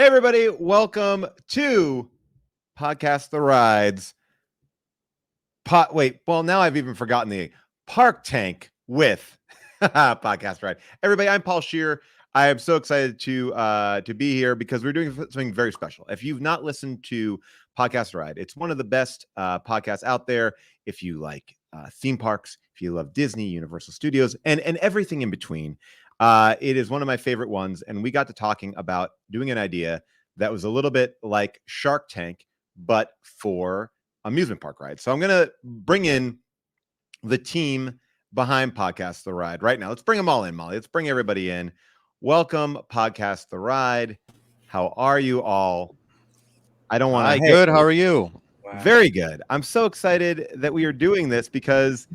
Hey, everybody. Welcome to Podcast The Rides. Now I've even forgotten the Park Tank with Podcast Ride. Everybody, I'm Paul Scheer. I am so excited to be here because we're doing something very special. If you've not listened to Podcast Ride, it's one of the best podcasts out there. If you like theme parks, if you love Disney, Universal Studios, and everything in between, it is one of my favorite ones. And we got to talking about doing an idea that was a little bit like Shark Tank, but for amusement park rides. So I'm going to bring in the team behind Podcast The Ride right now. Let's bring them all in, Molly. Let's bring everybody in. Welcome, Podcast The Ride. How are you all? I don't want to. Hi, good. How are you? Wow. Very good. I'm so excited that we are doing this because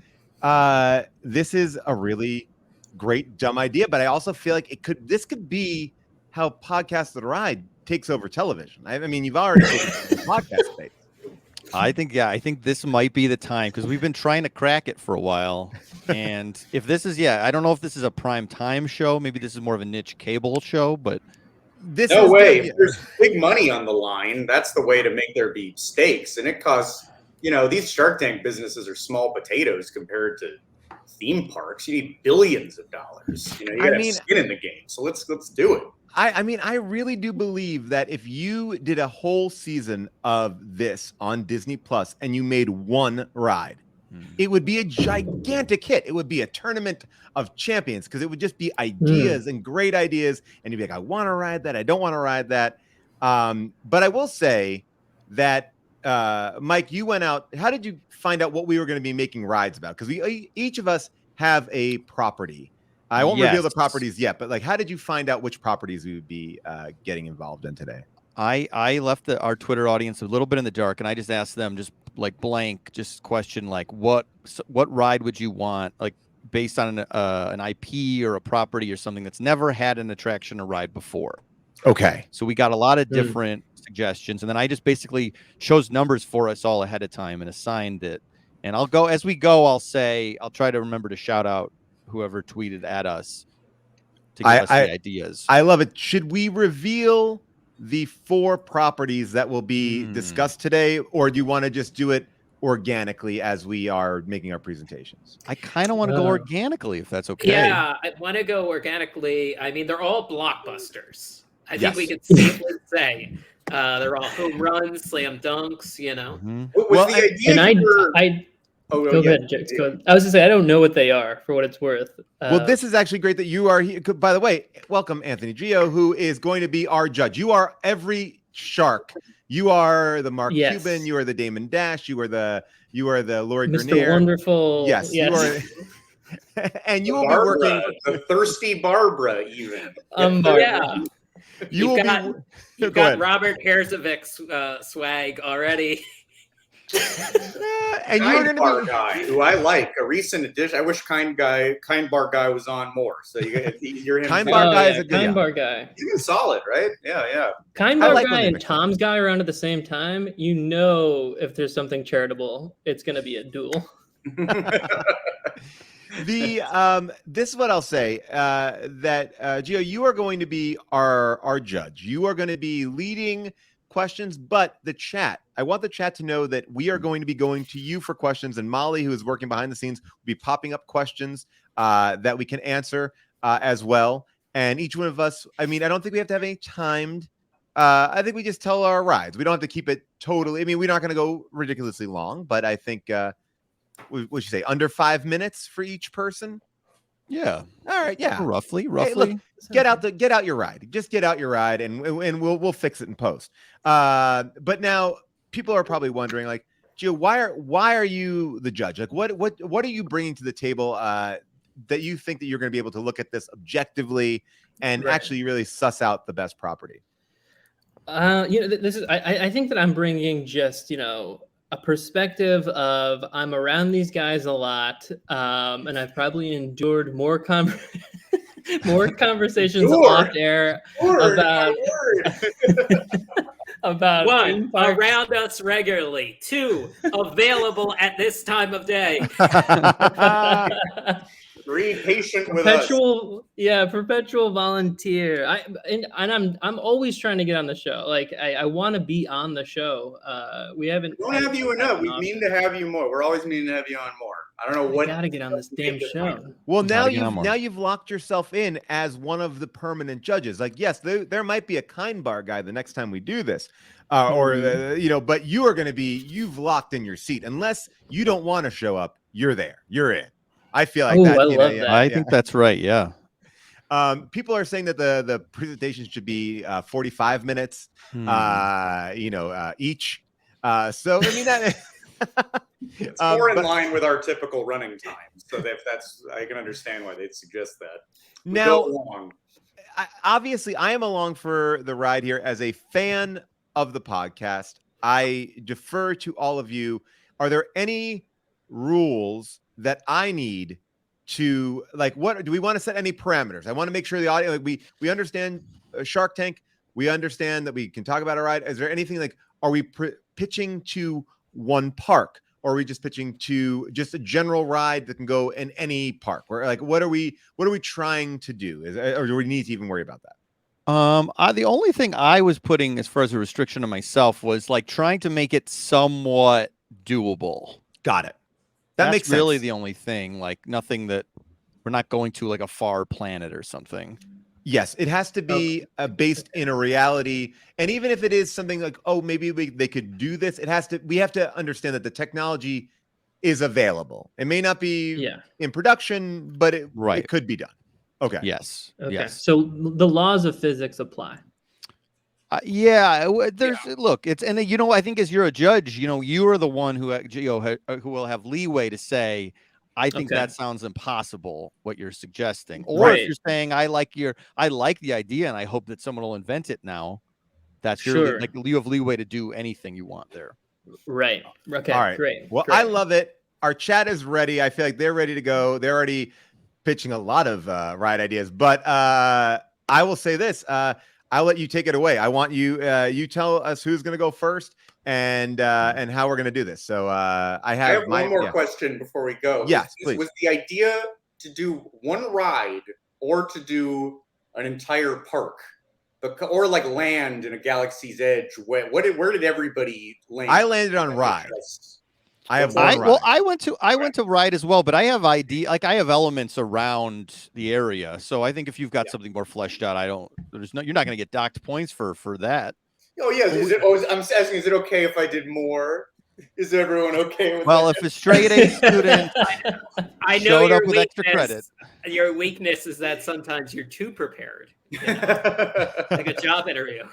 this is a really great dumb idea, but I also feel like this could be how Podcast The Ride takes over television. I mean, you've already taken the podcast space. I think this might be the time because we've been trying to crack it for a while. And if this is, I don't know if this is a prime time show. Maybe this is more of a niche cable show, but no way. If there's big money on the line, that's the way to make there be stakes. And it costs, these Shark Tank businesses are small potatoes compared to theme parks. You need billions of dollars. You got to have skin in the game. So let's do it. I mean, I really do believe that if you did a whole season of this on Disney Plus and you made one ride, it would be a gigantic hit. It would be a tournament of champions because it would just be ideas and great ideas. And you'd be like, I want to ride that. I don't want to ride that. But I will say that, Mike, you went out. How did you find out what we were going to be making rides about? Because each of us have a property. I won't reveal the properties yet, but how did you find out which properties we would be getting involved in today? I left our Twitter audience a little bit in the dark, and I just asked them question what ride would you want, based on an IP or a property or something that's never had an attraction or ride before. Okay. So we got a lot of different suggestions, and then I just basically chose numbers for us all ahead of time and assigned it. And I'll try to remember to shout out whoever tweeted at us to give us the ideas. I love it. Should we reveal the 4 properties that will be discussed today, or do you want to just do it organically as we are making our presentations? I kind of want to go organically, if that's okay. Yeah, I want to go organically. I mean, they're all blockbusters. I think we can safely say they're all home runs, slam dunks, Well, the idea go ahead, Jax. Go ahead. I was going to say, I don't know what they are, for what it's worth. Well, this is actually great that you are here. By the way, welcome Anthony Gio, who is going to be our judge. You are every shark. You are the Mark Cuban. You are the Damon Dash. You are the Lori Mr. Grenier. Wonderful. Yes. You are. And you will be working. The thirsty Barbara, even. Yeah. You've got Robert Herjavec's swag already. And you're going to be guy who I like, a recent addition. I wish Kind Bar Guy was on more. So you're him. Kind Bar Guy is a good Kind Bar Guy. He's solid, right? Yeah. Kind Bar Guy and Tom's Guy around at the same time. If there's something charitable, it's going to be a duel. This is what I'll say. That Gio, you are going to be our judge. You are going to be leading questions, but I want the chat to know that we are going to be going to you for questions, and Molly, who is working behind the scenes, will be popping up questions that we can answer as well. And each one of us, I don't think we have to have any timed. I think we just tell our rides. We don't have to keep it totally. We're not going to go ridiculously long, but I think what should you say, under 5 minutes for each person? Yeah. All right. Yeah. Roughly. Hey, look, get out your ride. Just get out your ride, and we'll fix it in post. But now people are probably wondering, Gio, why are you the judge? What are you bringing to the table that you think that you're going to be able to look at this objectively and actually really suss out the best property? This is. I think that I'm bringing just a perspective of I'm around these guys a lot, and I've probably endured more conversations off air about 1, around us regularly. 2, available at this time of day. Be patient with us. Perpetual volunteer. I'm always trying to get on the show. Like I want to be on the show. We haven't. We don't have you enough. We mean to have you more. We're always meaning to have you on more. I don't know what. Got to get on this damn show. Well, now Gotta get on more. you've locked yourself in as one of the permanent judges. Like, yes, there might be a kind bar guy the next time we do this, but you are going to be. You've locked in your seat unless you don't want to show up. You're there. You're in. I feel like that. I love that. I think that's right. Yeah. People are saying that the presentation should be 45 minutes, each. So I mean that it's more in line with our typical running time. So that's I can understand why they'd suggest that. Now, obviously, I am along for the ride here as a fan of the podcast. I defer to all of you. Are there any rules that I need to, like, what do we want to set any parameters? I want to make sure the audience, like, we understand Shark Tank. We understand that we can talk about a ride. Is there anything like, are we pitching to one park, or are we just pitching to just a general ride that can go in any park? Or like, what are we trying to do? Or do we need to even worry about that? The only thing I was putting as far as a restriction on myself was like trying to make it somewhat doable. Got it. That's makes sense. Really the only thing, like nothing that we're not going to like a far planet or something. Yes, it has to be based in a reality. And even if it is something like, oh, maybe they could do this, we have to understand that the technology is available. It may not be in production, but it could be done. Okay. Yes. Okay. Yes. So the laws of physics apply. Look, it's, and I think as you're a judge, you are the one who will have leeway to say, I think that sounds impossible, what you're suggesting. Or if you're saying, I like the idea and I hope that someone will invent it now, that's your, like, you have leeway to do anything you want there. Right. Okay. All right. Great. Well, great. I love it. Our chat is ready. I feel like they're ready to go. They're already pitching a lot of ride ideas, but I will say this, I'll let you take it away. I want you, you tell us who's going to go first and how we're going to do this. So I have one more question before we go. Yes, please. Was the idea to do one ride or to do an entire park? Or like land in a Galaxy's Edge? Where did everybody land? I landed on ride. I went to ride as well, but I have I have elements around the area. So I think if you've got something more fleshed out, you're not going to get docked points for that. Oh yeah. I'm asking, is it okay if I did more? Is everyone okay with that? Well, if a straight A student I know showed your up with extra credit. Your weakness is that sometimes you're too prepared. Like a job interview.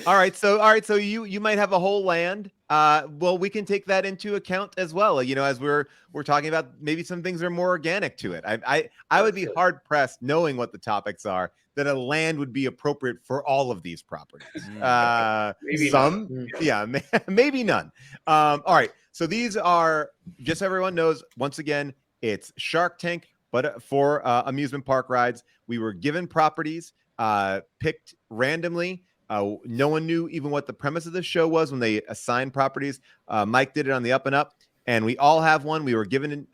All right, so you might have a whole land. Well, we can take that into account as well. As we're talking about, maybe some things are more organic to it. I would be hard pressed, knowing what the topics are, that a land would be appropriate for all of these properties. Maybe some, none. maybe none. All right, so these are, just so everyone knows, once again, it's Shark Tank, but for amusement park rides. We were given properties, picked randomly. No one knew even what the premise of the show was when they assigned properties. Mike did it on the up and up, and we all have one. We were given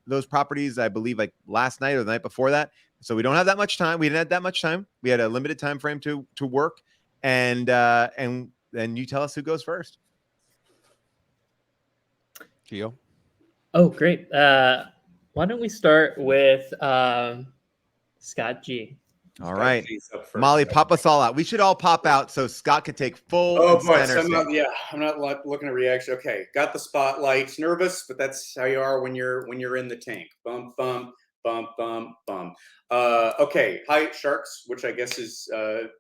those properties, I believe, like last night or the night before that. So we don't have that much time. We didn't have that much time. We had a limited time frame to work, and then you tell us who goes first. Gio. Oh, great. Why don't we start with Scott G? All right, Molly, pop us all out. We should all pop out so Scott can take full. Oh boy, I'm not looking at reaction. Okay, got the spotlight. Nervous, but that's how you are when you're in the tank. Bump, bump, bump, bump, bump. Okay, hi Sharks, which I guess is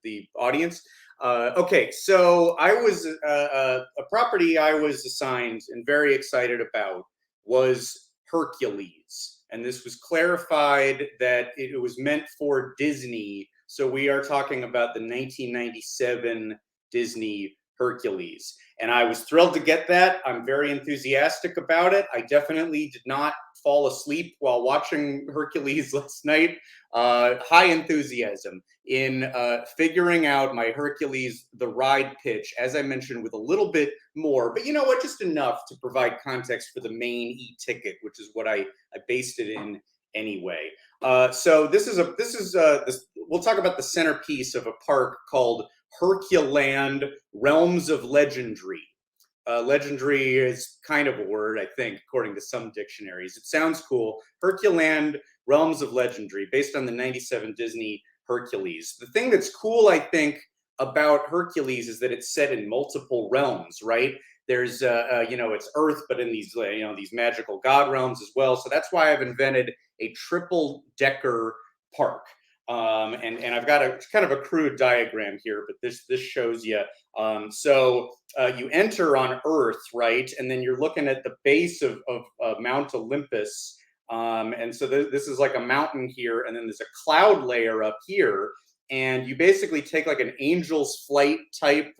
the audience. Okay, so I was a property I was assigned and very excited about was Hercules. And this was clarified that it was meant for Disney. So we are talking about the 1997 Disney Hercules. And I was thrilled to get that. I'm very enthusiastic about it. I definitely did not fall asleep while watching Hercules last night. High enthusiasm in figuring out my Hercules, the ride pitch, as I mentioned, with a little bit more. But you know what? Just enough to provide context for the main e-ticket, which is what I based it in. anyway. So we'll talk about the centerpiece of a park called Herculand Realms of Legendary. Legendary is kind of a word, I think, according to some dictionaries. It sounds cool. Herculand Realms of Legendary, based on the 97 Disney Hercules. The thing that's cool, I think, about Hercules is that it's set in multiple realms, right? There's, it's Earth, but in these, these magical god realms as well. So that's why I've invented a triple-decker park. And I've got a kind of a crude diagram here, but this shows you. You enter on Earth, right? And then you're looking at the base of Mount Olympus. And so this is like a mountain here, and then there's a cloud layer up here. And you basically take like an angel's flight type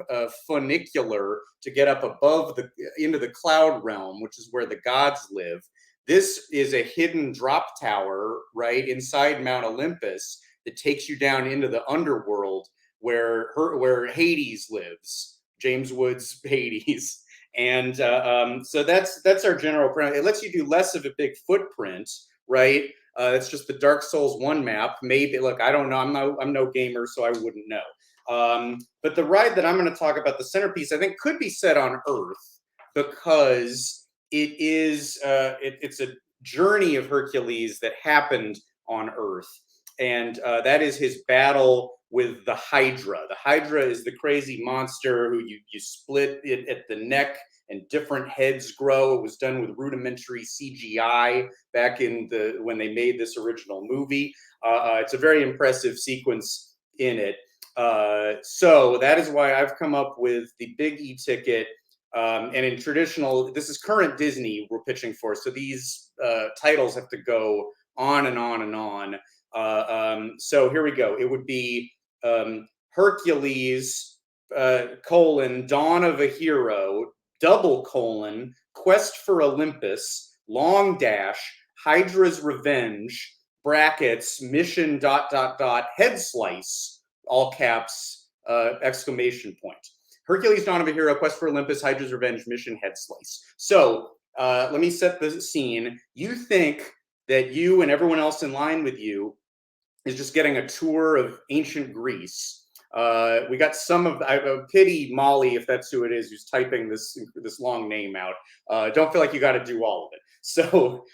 funicular to get up above into the cloud realm, which is where the gods live. This is a hidden drop tower, right, inside Mount Olympus that takes you down into the underworld where Hades lives, James Woods' Hades. And so that's our general plan. It lets you do less of a big footprint, right? It's just the Dark Souls 1 map. Maybe, look, I don't know. I'm no gamer, so I wouldn't know. But the ride that I'm going to talk about, the centerpiece, I think could be set on Earth because it is it's a journey of Hercules that happened on Earth. And that is his battle with the Hydra. The Hydra is the crazy monster who you split it at the neck and different heads grow. It was done with rudimentary CGI back in when they made this original movie. It's a very impressive sequence in it. So that is why I've come up with the big e-ticket. And in traditional, this is current Disney we're pitching for. So these titles have to go on and on and on. So here we go. It would be Hercules, Dawn of a Hero, : Quest for Olympus, Long Dash, Hydra's Revenge, brackets, mission, ... head slice, all caps, exclamation point. Hercules, Dawn of a Hero, Quest for Olympus, Hydra's Revenge, mission, head slice. So let me set the scene. You think that you and everyone else in line with you is just getting a tour of ancient Greece. We got some of, I pity Molly if that's who it is who's typing this long name out. Don't feel like you got to do all of it. So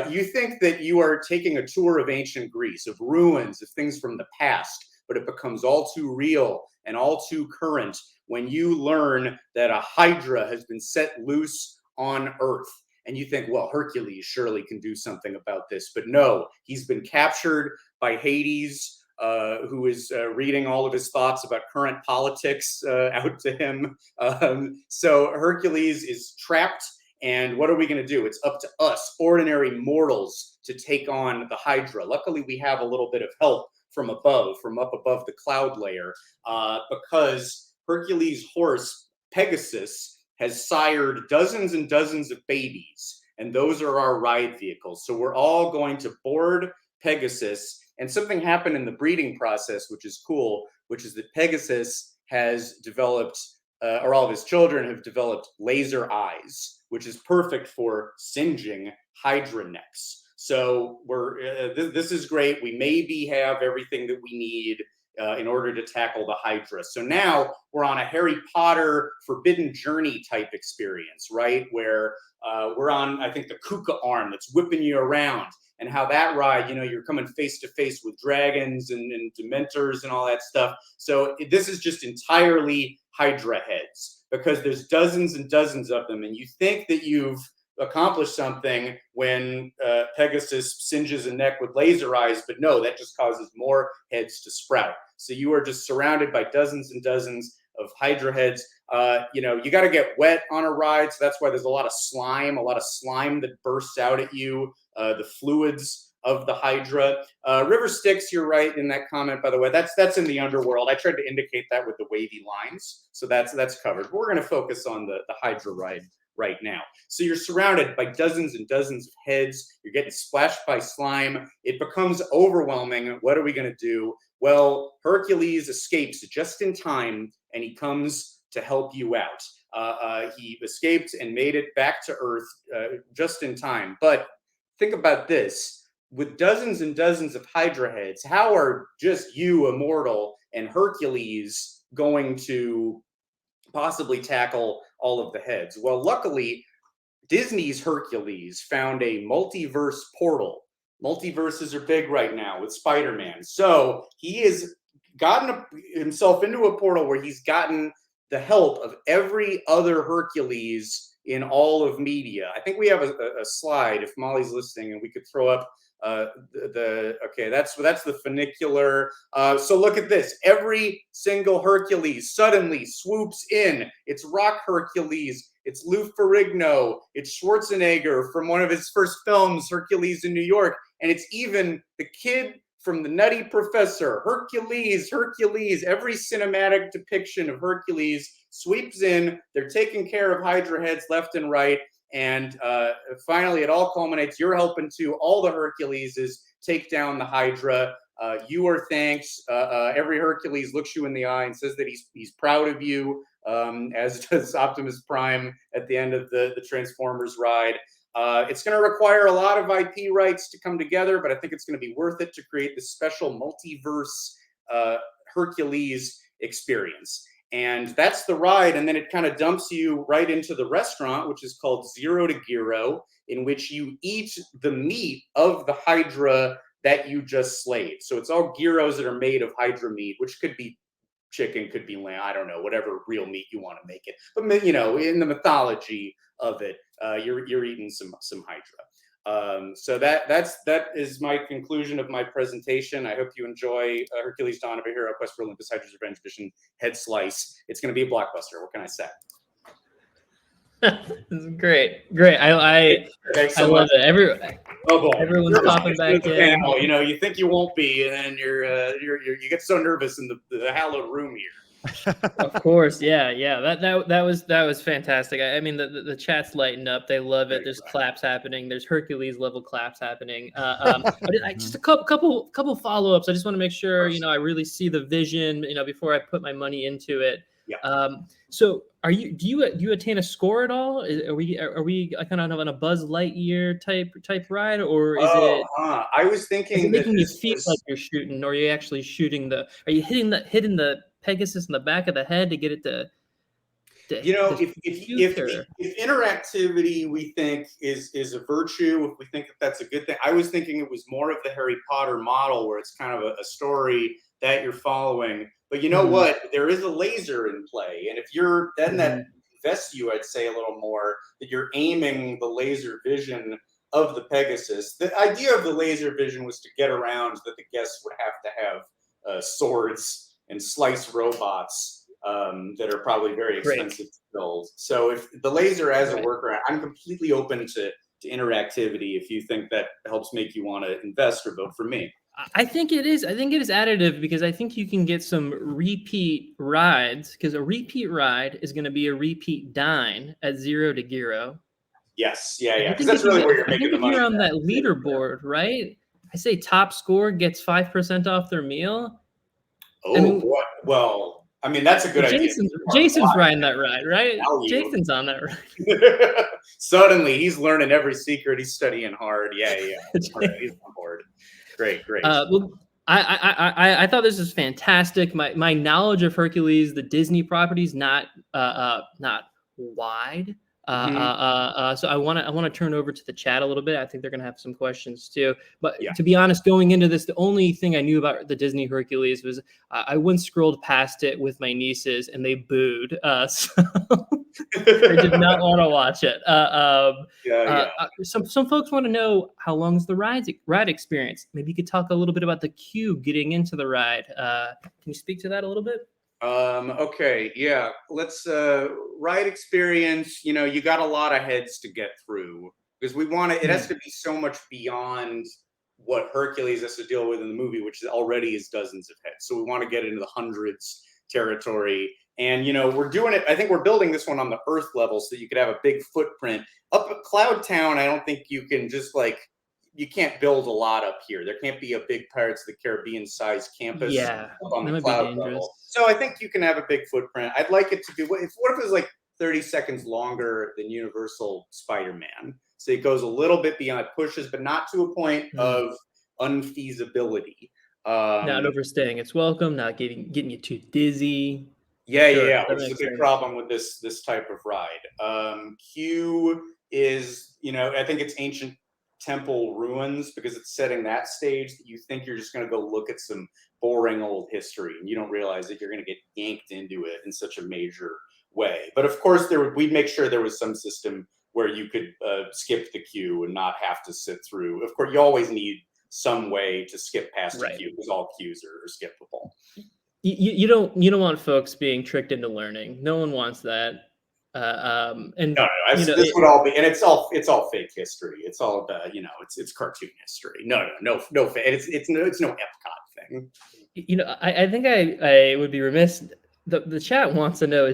you think that you are taking a tour of ancient Greece, of ruins, of things from the past, but it becomes all too real and all too current when you learn that a Hydra has been set loose on Earth. And you think, well, Hercules surely can do something about this. But no, he's been captured by Hades, who is reading all of his thoughts about current politics out to him. So Hercules is trapped. And what are we going to do? It's up to us, ordinary mortals, to take on the Hydra. Luckily, we have a little bit of help from above, from up above the cloud layer, because Hercules' horse, Pegasus, has sired dozens and dozens of babies, and those are our ride vehicles. So we're all going to board Pegasus, and something happened in the breeding process, which is cool, which is that Pegasus has developed, or all of his children have developed laser eyes, which is perfect for singeing Hydra necks. So this is great. We maybe have everything that we need in order to tackle the Hydra. So now we're on a Harry Potter Forbidden Journey type experience, right? Where we're on, I think, the Kuka arm that's whipping you around, and how that ride, you're coming face to face with dragons and Dementors and all that stuff. So this is just entirely Hydra heads because there's dozens and dozens of them, and you think that you've accomplished something when Pegasus singes a neck with laser eyes, but no, that just causes more heads to sprout. So you are just surrounded by dozens and dozens of Hydra heads. You got to get wet on a ride, so that's why there's a lot of slime that bursts out at you, the fluids of the Hydra. River Styx, you're right in that comment, by the way. That's in the underworld. I tried to indicate that with the wavy lines, so that's covered. But we're going to focus on the Hydra ride right now. So you're surrounded by dozens and dozens of heads. You're getting splashed by slime. It becomes overwhelming. What are we going to do? Well, Hercules escapes just in time, and he comes to help you out. He escaped and made it back to Earth just in time. But think about this. with dozens and dozens of Hydra heads, how are just you, Immortal, and Hercules going to possibly tackle all of the heads? Well, luckily, Disney's Hercules found a multiverse portal. Multiverses are big right now with Spider-Man. So he has gotten himself into a portal where he's gotten the help of every other Hercules in all of media. I think we have a slide, if Molly's listening, and we could throw up okay, that's the funicular. So look at this. Every single Hercules suddenly swoops in. It's Rock Hercules. It's Lou Ferrigno. It's Schwarzenegger from one of his first films, Hercules in New York. And it's even the kid from The Nutty Professor. Hercules. Every cinematic depiction of Hercules sweeps in. They're taking care of Hydra heads left and right. And finally, it all culminates. You're helping to all the Herculeses take down the Hydra. You are thanks. Every Hercules looks you in the eye and says that he's proud of you, as does Optimus Prime at the end of the Transformers ride. It's going to require a lot of IP rights to come together, but I think it's going to be worth it to create this special multiverse Hercules experience. And that's the ride. And then it kind of dumps you right into the restaurant, which is called Zero to Gyro, in which you eat the meat of the Hydra that you just slayed. So it's all gyros that are made of Hydra meat, which could be chicken, could be lamb, I don't know, whatever real meat you want to make it. But, you know, in the mythology of it, you're eating some Hydra. So that is my conclusion of my presentation. I hope you enjoy Hercules: Dawn of a Hero, Quest for Olympus, Hydra's Revenge Edition, Head Slice. It's going to be a blockbuster. What can I say? Great. I love it. Everyone's popping back in. You know, you think you won't be, and then you get so nervous in the hallowed room here. Of course, yeah. That was fantastic. I mean, the chat's lighting up. They love it. There's claps happening. There's Hercules level claps happening. Just a couple follow ups. I just want to make sure I really see the vision. Before I put my money into it. Yeah. So do you attain a score at all? Are we kind of on a Buzz Lightyear type ride, or is it? I was thinking, is it making you feel like you're shooting, or are you actually shooting Are you hitting the Pegasus in the back of the head to get it to if interactivity we think is a virtue, if we think that's a good thing, I was thinking it was more of the Harry Potter model where it's kind of a story that you're following. But you know what? There is a laser in play, and if you're then that invests you, I'd say a little more that you're aiming the laser vision of the Pegasus. The idea of the laser vision was to get around that the guests would have to have swords and slice robots that are probably very expensive to build. So if the laser as a workaround, I'm completely open to interactivity if you think that helps make you want to invest or vote for me. I think it is. I think it is additive because I think you can get some repeat rides, because a repeat ride is going to be a repeat dine at Zero to Gyro. Yes, yeah. Because that's really where you're making the money. If you're on that leaderboard, right? I say top score gets 5% off their meal. Oh, what? Well, I mean, that's a good idea. Jason's riding that ride, right? Jason's on that ride. Suddenly, he's learning every secret. He's studying hard. Yeah. He's on board. Great. Well, I thought this was fantastic. My knowledge of Hercules, the Disney properties, not wide. So I want to turn over to the chat a little bit. I think they're going to have some questions too. But to be honest, going into this, the only thing I knew about the Disney Hercules was I once scrolled past it with my nieces and they booed. So I did not want to watch it. Some folks want to know how long is the ride experience. Maybe you could talk a little bit about the queue getting into the ride. Can you speak to that a little bit? Okay, yeah. Let's ride experience. You got a lot of heads to get through because we want to. It has to be so much beyond what Hercules has to deal with in the movie, which already is dozens of heads. So we want to get into the hundreds territory. And we're doing it. I think we're building this one on the Earth level so that you could have a big footprint. Up at Cloud Town, I don't think you can just you can't build a lot up here. There can't be a big Pirates of the Caribbean sized campus on the cloud level. So I think you can have a big footprint. I'd like it to be, what if it was 30 seconds longer than Universal Spider-Man? So it goes a little bit beyond pushes, but not to a point of unfeasibility. Not overstaying its welcome, not getting you too dizzy. Yeah, which is a big problem with this type of ride. Q is, I think it's ancient temple ruins, because it's setting that stage that you think you're just going to go look at some boring old history, and you don't realize that you're going to get yanked into it in such a major way. But of course, we'd make sure there was some system where you could skip the queue and not have to sit through. Of course, you always need some way to skip past a queue, because all queues are skippable. You don't want folks being tricked into learning. No one wants that. And no, this would all be, and it's all fake history. It's all about, it's cartoon history. No, it's no Epcot thing. I think I would be remiss. The chat wants to know,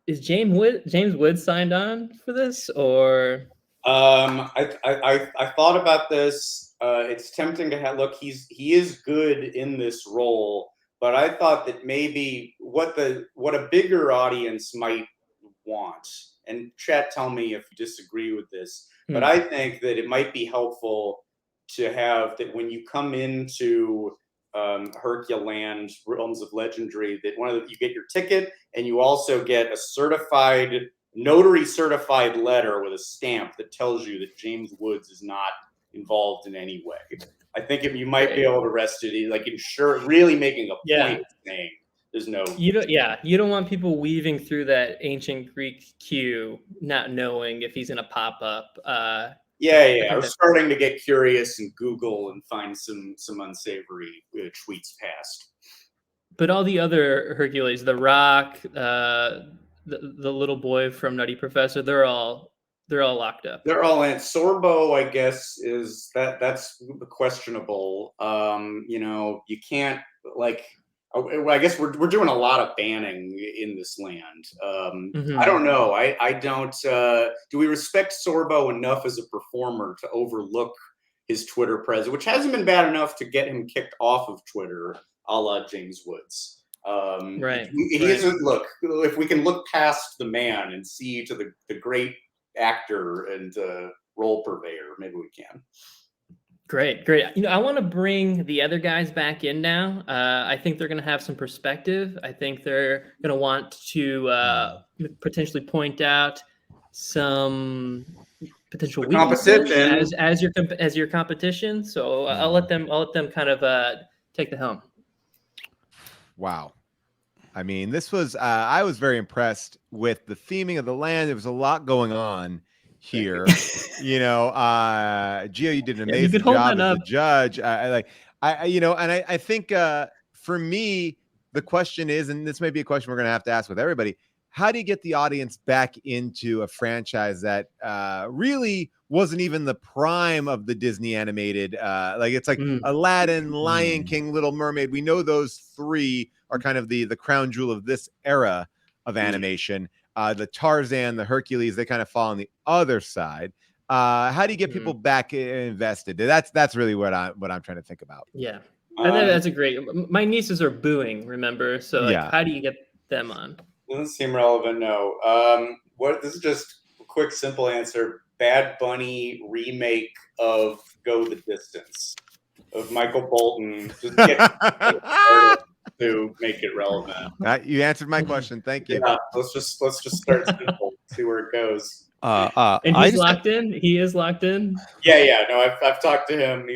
is James Woods signed on for this, or? I thought about this. It's tempting to look. He is good in this role, but I thought that maybe what a bigger audience might want, and chat, tell me if you disagree with this, but I think that it might be helpful to have that when you come into Herculand, Realms of Legendary, that you get your ticket, and you also get a notary certified letter with a stamp that tells you that James Woods is not involved in any way. I think you might be able to rest it, like really making a point of saying there's no. You don't want people weaving through that ancient Greek queue, not knowing if he's gonna pop up. Or starting to get curious and Google and find some unsavory tweets past. But all the other Hercules, The Rock, the little boy from Nutty Professor, they're all locked up. They're all in. Sorbo, I guess, is that's questionable. You can't, like, I guess we're doing a lot of banning in this land. I don't know. I don't. Do we respect Sorbo enough as a performer to overlook his Twitter presence, which hasn't been bad enough to get him kicked off of Twitter, a la James Woods? He isn't. Look, if we can look past the man and see to the great actor and role purveyor, maybe we can. Great. I want to bring the other guys back in now. I think they're going to have some perspective. I think they're going to want to potentially point out some potential weaknesses as your competition. So I'll let them kind of take the helm. Wow. I mean, this was I was very impressed with the theming of the land. There was a lot going on here. Gio, you did an amazing job as a judge. I think for me, the question is, and this may be a question we're going to have to ask with everybody, how do you get the audience back into a franchise that really wasn't even the prime of the Disney animated? It's like Aladdin, Lion King, Little Mermaid. We know those three are kind of the crown jewel of this era of animation. The Tarzan, the Hercules, they kind of fall on the other side. How do you get people back invested? That's really what I'm trying to think about. Yeah, I think that's a great. My nieces are booing. Remember, so how do you get them on? Doesn't seem relevant. No. This is just a quick, simple answer. Bad Bunny remake of Go the Distance of Michael Bolton. Just get to make it relevant. You answered my question. Thank you. Yeah, let's just start simple. See where it goes. And he's locked in. He is locked in. Yeah. No, I've talked to him.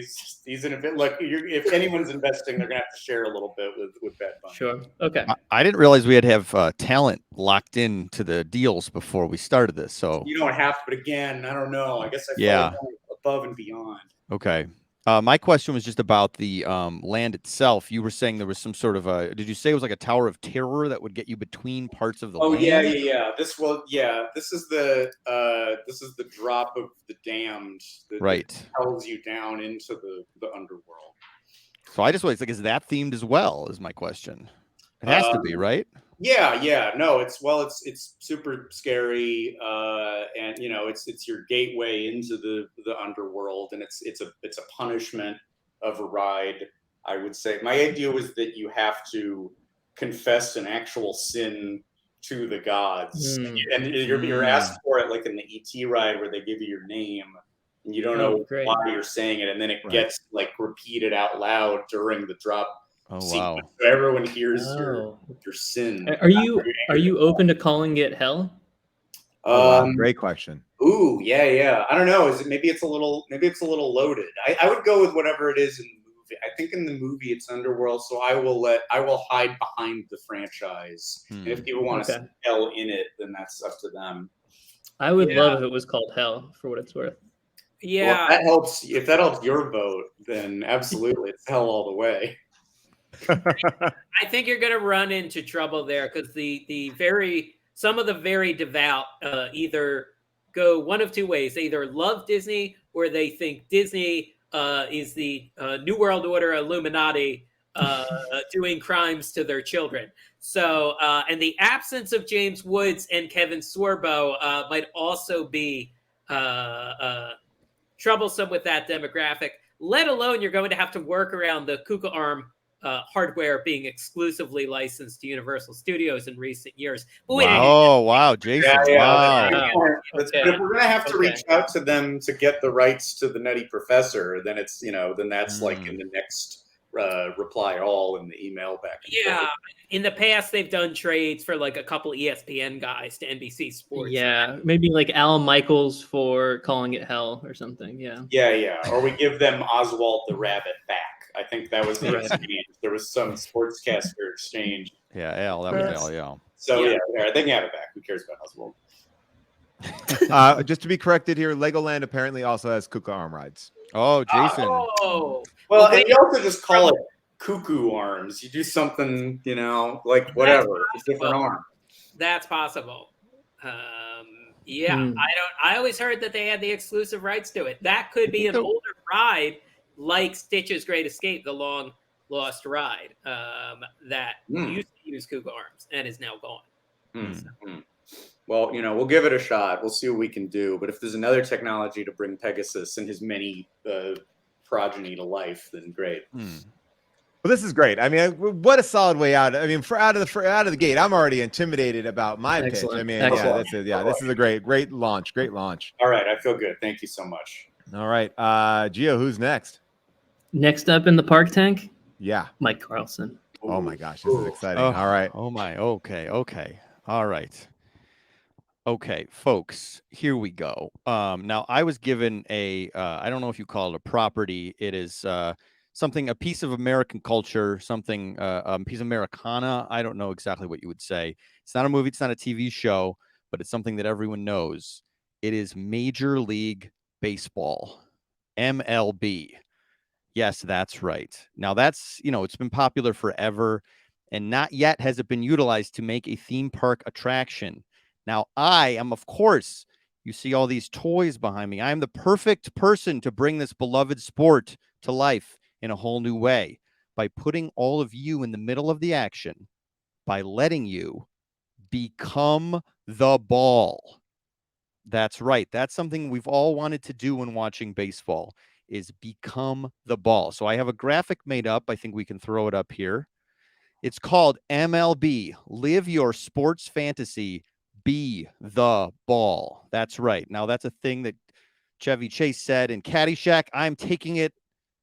He's in a bit. Like, if anyone's investing, they're gonna have to share a little bit with Bad Bunny. Sure. Okay. I didn't realize we had to have talent locked in to the deals before we started this. So you don't have to. But again, I don't know. I guess I felt above and beyond. Okay. My question was just about the land itself. You were saying there was some sort of did you say it was like a Tower of Terror that would get you between parts of the land? Yeah. This is the drop of the damned that tells you down into the underworld. So I just was like, is that themed as well, is my question. It has to be, right? Yeah. No, it's super scary, and it's your gateway into the underworld, and it's a punishment of a ride. I would say my idea was that you have to confess an actual sin to the gods, Mm. and you're asked for it like in the ET ride where they give you your name, and you don't know great. why you're saying it, and then it Right. gets like repeated out loud during the drop Oh, sequence, wow. so everyone hears Oh. your sin. Are you open to calling it hell? Oh, wow. Great question. Ooh, yeah. I don't know. Maybe it's a little loaded. I would go with whatever it is in the movie. I think in the movie it's Underworld, so I will hide behind the franchise. And if people want to see hell in it, then that's up to them. I would love if it was called hell, for what it's worth. Yeah. Well, if that helps your vote, then absolutely it's hell all the way. I think you're going to run into trouble there because some of the very devout either go one of two ways. They either love Disney or they think Disney is the New World Order Illuminati doing crimes to their children. So, and the absence of James Woods and Kevin Sorbo might also be troublesome with that demographic, let alone you're going to have to work around the Kuka Arm hardware being exclusively licensed to Universal Studios in recent years. Wow, Jason. Wow. But if we're gonna have to reach out to them to get the rights to the Nutty Professor, then it's then that's like in the next reply all in the email back. Yeah, in the past they've done trades for like a couple ESPN guys to NBC Sports. Yeah, maybe like Al Michaels for calling it hell or something. Yeah. Or we give them Oswald the Rabbit back. I think that was the exchange. There was some sportscaster exchange. Yeah, Al. That was Al. Yeah. So they can have it back. Who cares about Oswald? Just to be corrected here, Legoland apparently also has Kuka Arm rides. Oh, Jason. Well, and you also just call it Cuckoo Arms. You do something, like whatever. It's a different arm. That's possible. I always heard that they had the exclusive rights to it. That could be an older ride like Stitch's Great Escape, the long lost ride that used to use Kuka Arms and is now gone. Well, we'll give it a shot. We'll see what we can do. But if there's another technology to bring Pegasus and his many progeny to life, then great. Well, this is great. I mean, what a solid way out. I mean, out of the gate, I'm already intimidated about my pitch. I mean, this is a great launch. Great launch. All right, I feel good. Thank you so much. All right, Gio, who's next? Next up in the park tank? Yeah. Mike Carlson. Oh my gosh, this is exciting. All right. Oh my. Okay. All right. Okay, folks, here we go. Now I was given I don't know if you call it a property. It is a piece of American culture, something, a piece of Americana. I don't know exactly what you would say. It's not a movie. It's not a TV show, but it's something that everyone knows. It is Major League Baseball, MLB. Yes, that's right. Now that's, it's been popular forever, and not yet has it been utilized to make a theme park attraction. Now I am, of course, you see all these toys behind me. I am the perfect person to bring this beloved sport to life in a whole new way by putting all of you in the middle of the action, by letting you become the ball. That's right. That's something we've all wanted to do when watching baseball, is become the ball. So I have a graphic made up. I think we can throw it up here. It's called MLB, Live Your Sports Fantasy, Be the Ball. That's right. Now that's a thing that Chevy Chase said in Caddyshack. I'm taking it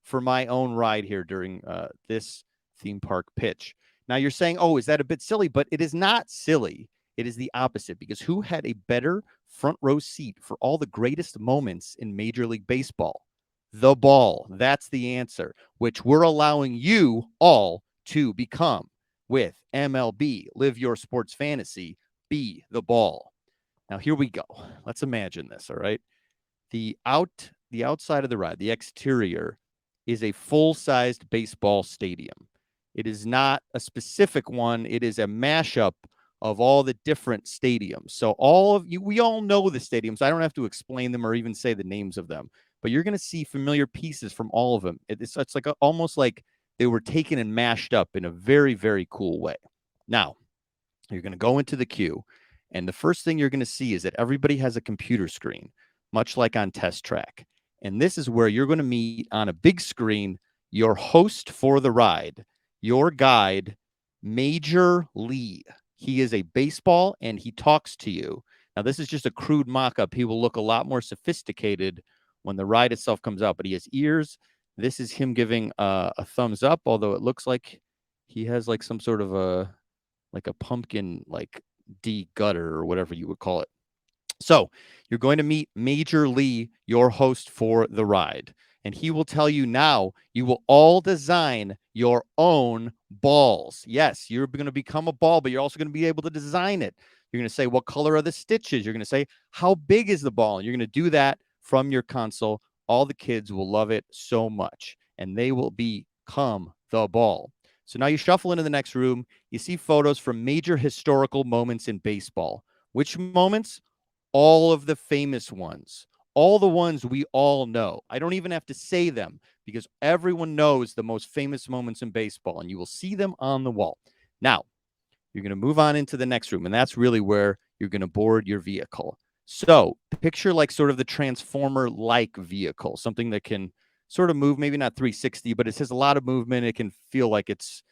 for my own ride here during this theme park pitch. Now you're saying, oh, is that a bit silly? But it is not silly. It is the opposite, because who had a better front row seat for all the greatest moments in Major League Baseball? The ball. That's the answer, which we're allowing you all to become with MLB, Live Your Sports Fantasy, Be the Ball. Now here we go. Let's imagine this, all right? The outside of the ride, the exterior, is a full-sized baseball stadium. It is not a specific one. It is a mashup of all the different stadiums. So all of you, we all know the stadiums. I don't have to explain them or even say the names of them, but you're going to see familiar pieces from all of them. It's like almost like they were taken and mashed up in a very, very cool way. Now, you're going to go into the queue, and the first thing you're going to see is that everybody has a computer screen, much like on Test Track. And this is where you're going to meet on a big screen your host for the ride, your guide, Major Lee. he is a baseball and he talks to you. Now, this is just a crude mock-up. He will look a lot more sophisticated when the ride itself comes out, but he has ears. This is him giving a thumbs up, although it looks like he has like some sort of a pumpkin like D gutter or whatever you would call it. So you're going to meet Major Lee, your host for the ride, and he will tell you now you will all design your own balls. Yes, you're going to become a ball, but you're also going to be able to design it. You're going to say, what color are the stitches? You're going to say, how big is the ball? And you're going to do that from your console. All the kids will love it so much, and they will become the ball. So now you shuffle into the next room. You see photos from major historical moments in baseball. Which moments? All of the famous ones, all the ones we all know. I don't even have to say them because everyone knows the most famous moments in baseball, and you will see them on the wall. Now, you're going to move on into the next room, and that's really where you're going to board your vehicle. So picture like sort of the Transformer-like vehicle, something that can sort of move, maybe not 360, but it has a lot of movement. It can feel like it's,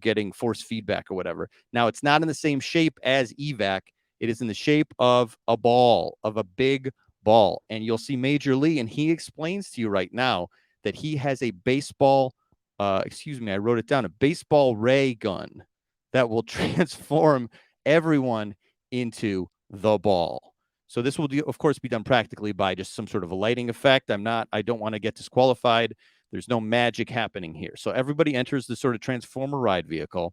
getting force feedback or whatever. Now, it's not in the same shape as EVAC. It is in the shape of a ball, of a big ball. And you'll see Major Lee, and he explains to you right now that he has a baseball, I wrote it down, a baseball ray gun that will transform everyone into the ball. So this will, of course, be done practically by just some sort of a lighting effect. I don't want to get disqualified. There's no magic happening here. So everybody enters the sort of Transformer ride vehicle.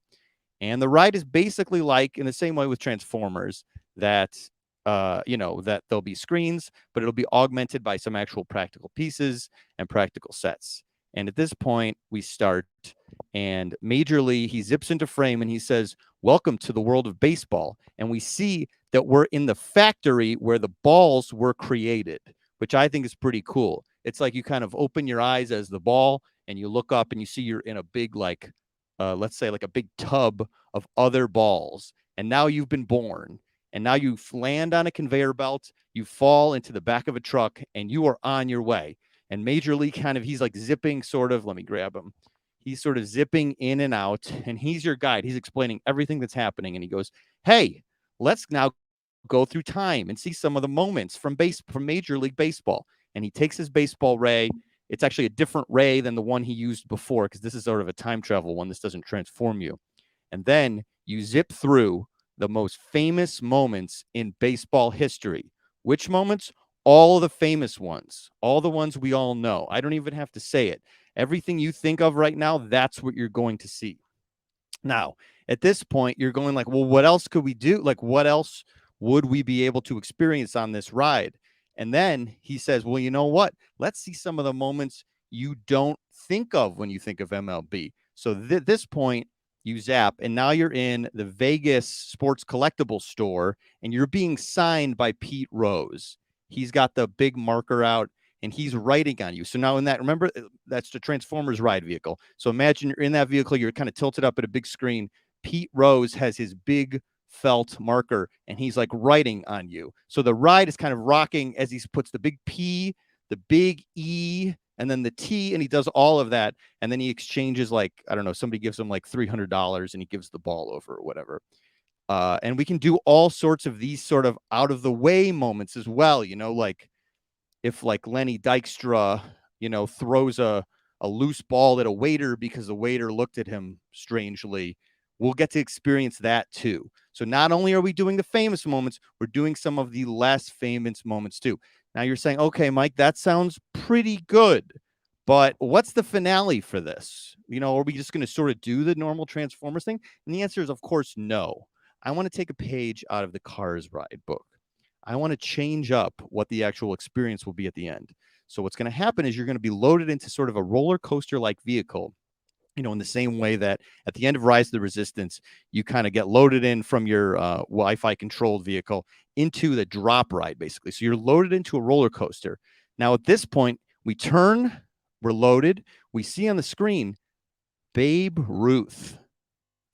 And the ride is basically like, in the same way with Transformers, that, that there'll be screens, but it'll be augmented by some actual practical pieces and practical sets. And at this point, we start, and Major Lee, he zips into frame, and he says, welcome to the world of baseball. And we see that we're in the factory where the balls were created, which I think is pretty cool. It's like you kind of open your eyes as the ball, and you look up, and you see you're in a big, let's say like a big tub of other balls. And now you've been born, and now you land on a conveyor belt, you fall into the back of a truck, and you are on your way. And Major Lee he's like zipping sort of, let me grab him. He's sort of zipping in and out, and he's your guide. He's explaining everything that's happening. And he goes, hey, let's now go through time and see some of the moments from Major League Baseball. And he takes his baseball ray. It's actually a different ray than the one he used before, because this is sort of a time travel one. This doesn't transform you. And then you zip through the most famous moments in baseball history. Which moments? All the famous ones, all the ones we all know. I don't even have to say it. Everything you think of right now, that's what you're going to see. Now, at this point, you're going like, well, what else could we do? Like, what else would we be able to experience on this ride? And then he says, well, you know what? Let's see some of the moments you don't think of when you think of MLB. So at this point, you zap, and now you're in the Vegas sports collectible store, and you're being signed by Pete Rose. He's got the big marker out, and he's writing on you. So now remember, that's the Transformers ride vehicle. So imagine you're in that vehicle, you're kind of tilted up at a big screen. Pete Rose has his big felt marker, and he's like writing on you. So the ride is kind of rocking as he puts the big P, the big E, and then the T, and he does all of that. And then he exchanges, like, I don't know, somebody gives him like $300, and he gives the ball over or whatever. And we can do all sorts of these sort of out of the way moments as well. Like if like Lenny Dykstra, throws a loose ball at a waiter because the waiter looked at him strangely, we'll get to experience that too. So not only are we doing the famous moments, we're doing some of the less famous moments too. Now you're saying, okay, Mike, that sounds pretty good, but what's the finale for this? Are we just going to sort of do the normal Transformers thing? And the answer is, of course, no. I want to take a page out of the Cars ride book. I want to change up what the actual experience will be at the end. So what's going to happen is you're going to be loaded into sort of a roller coaster-like vehicle, in the same way that at the end of Rise of the Resistance, you kind of get loaded in from your Wi-Fi controlled vehicle into the drop ride, basically. So you're loaded into a roller coaster. Now, at this point, we're loaded. We see on the screen Babe Ruth,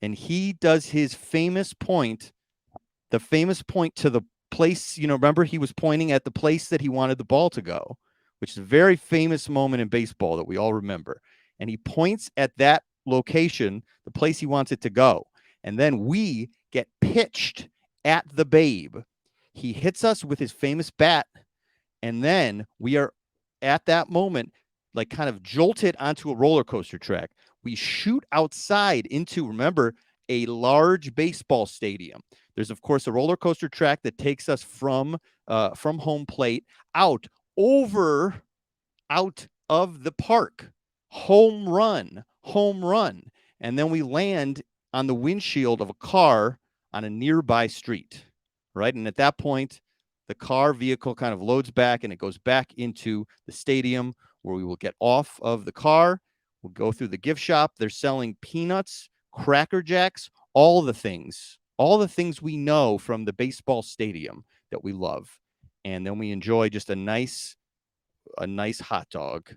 and he does his famous point, to the place, remember he was pointing at the place that he wanted the ball to go, which is a very famous moment in baseball that we all remember. And he points at that location, the place he wants it to go. And then we get pitched at the Babe. He hits us with his famous bat, and then we are at that moment like kind of jolted onto a roller coaster track. We shoot outside into, remember, a large baseball stadium. There's, of course, a roller coaster track that takes us from home plate out of the park. Home run. And then we land on the windshield of a car on a nearby street, right? And at that point, the vehicle kind of loads back and it goes back into the stadium where we will get off of the car. We'll go through the gift shop. They're selling peanuts, Cracker Jacks, all the things we know from the baseball stadium that we love. And then we enjoy just a nice hot dog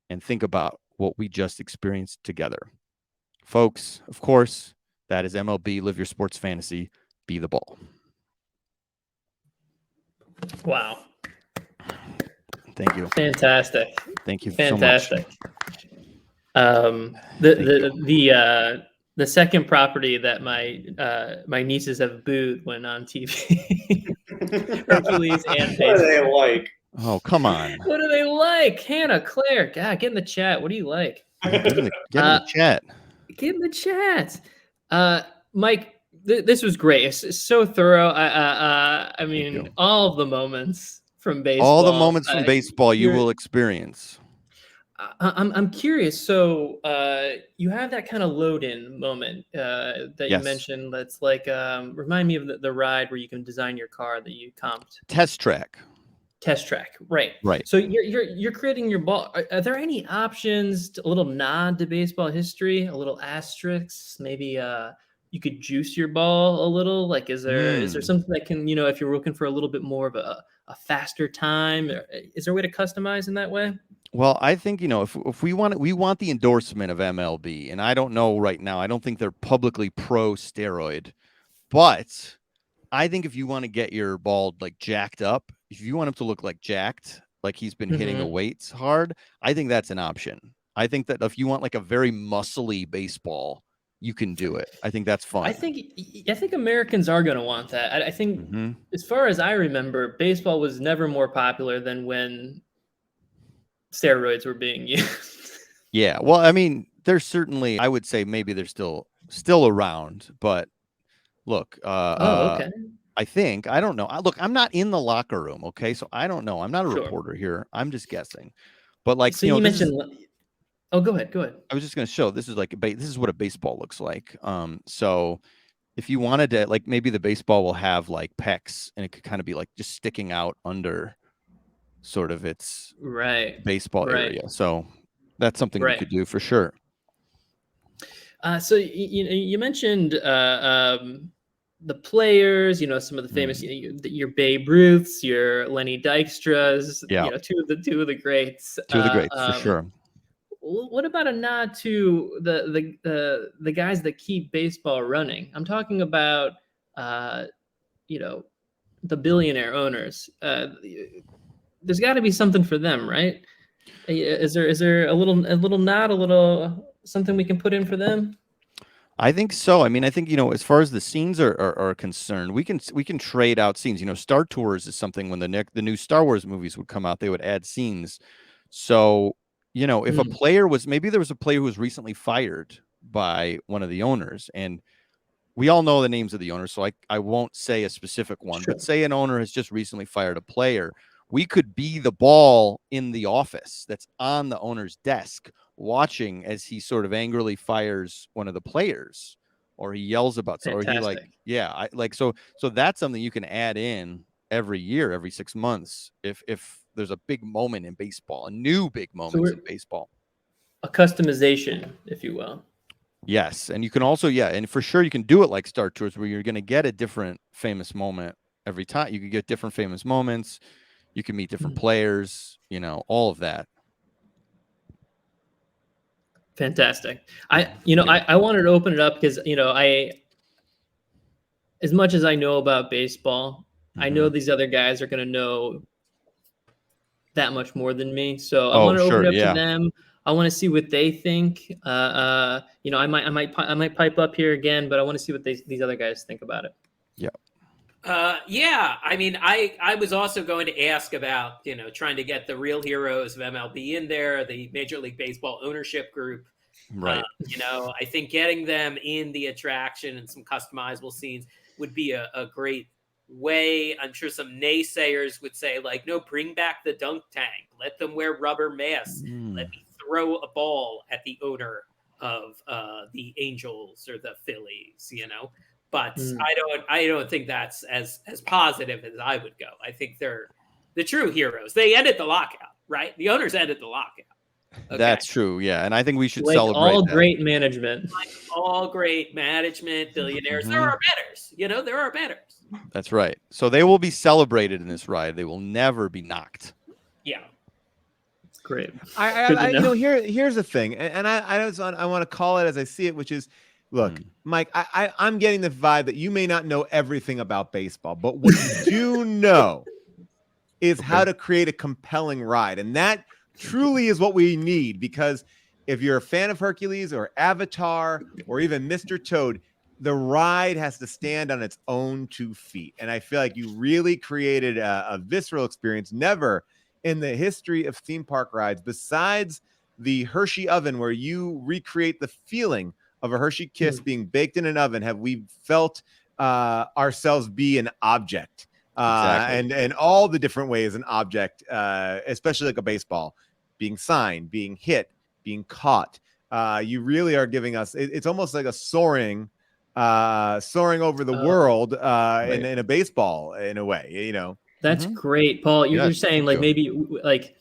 and think about what we just experienced together. Folks, of course, that is MLB. Live your sports fantasy. Be the ball. Wow. Thank you. Fantastic. Thank you Fantastic. so much. The second property that my nieces have booed when on TV. Hercules and What do they like? Oh, come on. What do they like? Hannah, Claire, God, get in the chat. What do you like? Get in the chat. Get in the chat. Mike, this was great. It's so thorough. I mean, all of the moments from baseball. All the moments from baseball you will experience. I'm curious. So you have that kind of load-in moment that you mentioned. That's like remind me of the ride where you can design your car that you comped. Test track, right? So you're creating your ball. Are there any options? A little nod to baseball history, a little asterisk, maybe. You could juice your ball a little. Like, is there something that can, if you're looking for a little bit more of a faster time, is there a way to customize in that way? Well, I think, if we want the endorsement of MLB, and I don't know right now, I don't think they're publicly pro steroid, but I think if you want to get your ball like jacked up, if you want him to look like jacked, like he's been hitting the weights hard, I think that's an option. I think that if you want like a very muscly baseball, you can do it. I think that's fun. I think Americans are going to want that. I think as far as I remember, baseball was never more popular than when steroids were being used. Yeah. Well, I mean, there's certainly, I would say maybe they're still around, but look, okay. I don't know. Look, I'm not in the locker room. Okay. So I don't know. I'm not a reporter here. I'm just guessing, but like, so you mentioned, go ahead. I was just going to show, this is what a baseball looks like. So if you wanted to, like, maybe the baseball will have like pecs and it could kind of be like just sticking out under sort of its baseball area. So that's something we could do for sure. So you mentioned the players, some of the famous, your Babe Ruths, your Lenny Dykstras, two of the greats. For sure. What about a nod to the guys that keep baseball running? I'm talking about the billionaire owners. There's got to be something for them, right? Is there a little nod, a little something we can put in for them? I think so. I mean, I think, as far as the scenes are concerned, we can trade out scenes. Star Tours is something when the new Star Wars movies would come out, they would add scenes. So, if a player maybe there was a player who was recently fired by one of the owners, and we all know the names of the owners, so I won't say a specific one, but say an owner has just recently fired a player. We could be the ball in the office that's on the owner's desk watching as he sort of angrily fires one of the players, or he yells about something, or he so that's something you can add in every year, every 6 months, if there's a big moment in baseball, a new big moment in baseball. A customization, if you will. Yes. And you can also, and for sure you can do it like Star Tours, where you're going to get a different famous moment every time. You can get different famous moments. You can meet different players, all of that. Fantastic. I wanted to open it up because, as much as I know about baseball, I know these other guys are going to know that much more than me. So I want to open it up to them. I want to see what they think. You know, I might pipe up here again, but I want to see what these other guys think about it. Yeah, I mean, I was also going to ask about, you know, trying to get the real heroes of MLB in there, the Major League Baseball ownership group. Right. You know, I think getting them in the attraction and some customizable scenes would be a great way. I'm sure some naysayers would say, like, no, bring back the dunk tank. Let them wear rubber masks. Let me throw a ball at the owner of the Angels or the Phillies, you know. But I don't think that's as positive as I would go. I think they're the true heroes. They ended the lockout, right? The owners ended the lockout. Okay. That's true. Yeah. And I think we should like celebrate all that. great management. Like all great management, billionaires. There are betters. You know, there are betters. That's right. So they will be celebrated in this ride. They will never be knocked. Yeah. Great. You know, here's the thing, and I want to call it as I see it, which is, look, Mike, I'm getting the vibe that you may not know everything about baseball, but what you do know is how to create a compelling ride, and that truly is what we need. Because if you're a fan of Hercules or Avatar or even Mr. Toad, the ride has to stand on its own 2 feet, and I feel like you really created a visceral experience. Never in the history of theme park rides, besides the Hershey oven, where you recreate the feeling of a Hershey Kiss being baked in an oven, have we felt ourselves be an object. Exactly. And all the different ways an object, especially like a baseball, being signed, being hit, being caught. You really are giving us, it's almost like a soaring over the world in a baseball, in a way, you know. That's great, Paul. You're saying like maybe like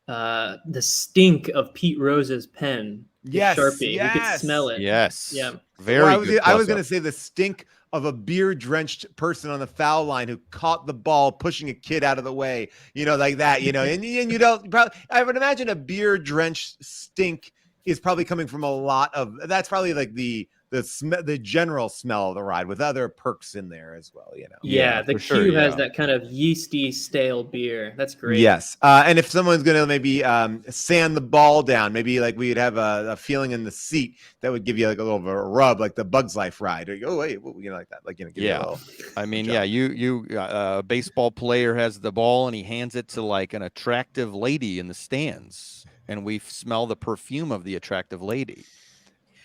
the stink of Pete Rose's pen. Yes, Sharpie. You could smell it. Yes. Yeah. Very good. I was going to say the stink of a beer-drenched person on the foul line who caught the ball pushing a kid out of the way, you know, like that, you know. And you don't probably, I would imagine a beer-drenched stink is probably coming from a lot of, that's probably like the general smell of the ride, with other perks in there as well, you know. Yeah, the cube has that kind of yeasty, stale beer. That's great. Yes, and if someone's gonna maybe sand the ball down, maybe like we'd have a feeling in the seat that would give you like a little bit of a rub, like the Bugs Life ride. Or, oh wait, you know, like that, like, you know, give you a little. I mean, a baseball player has the ball and he hands it to like an attractive lady in the stands, and we smell the perfume of the attractive lady.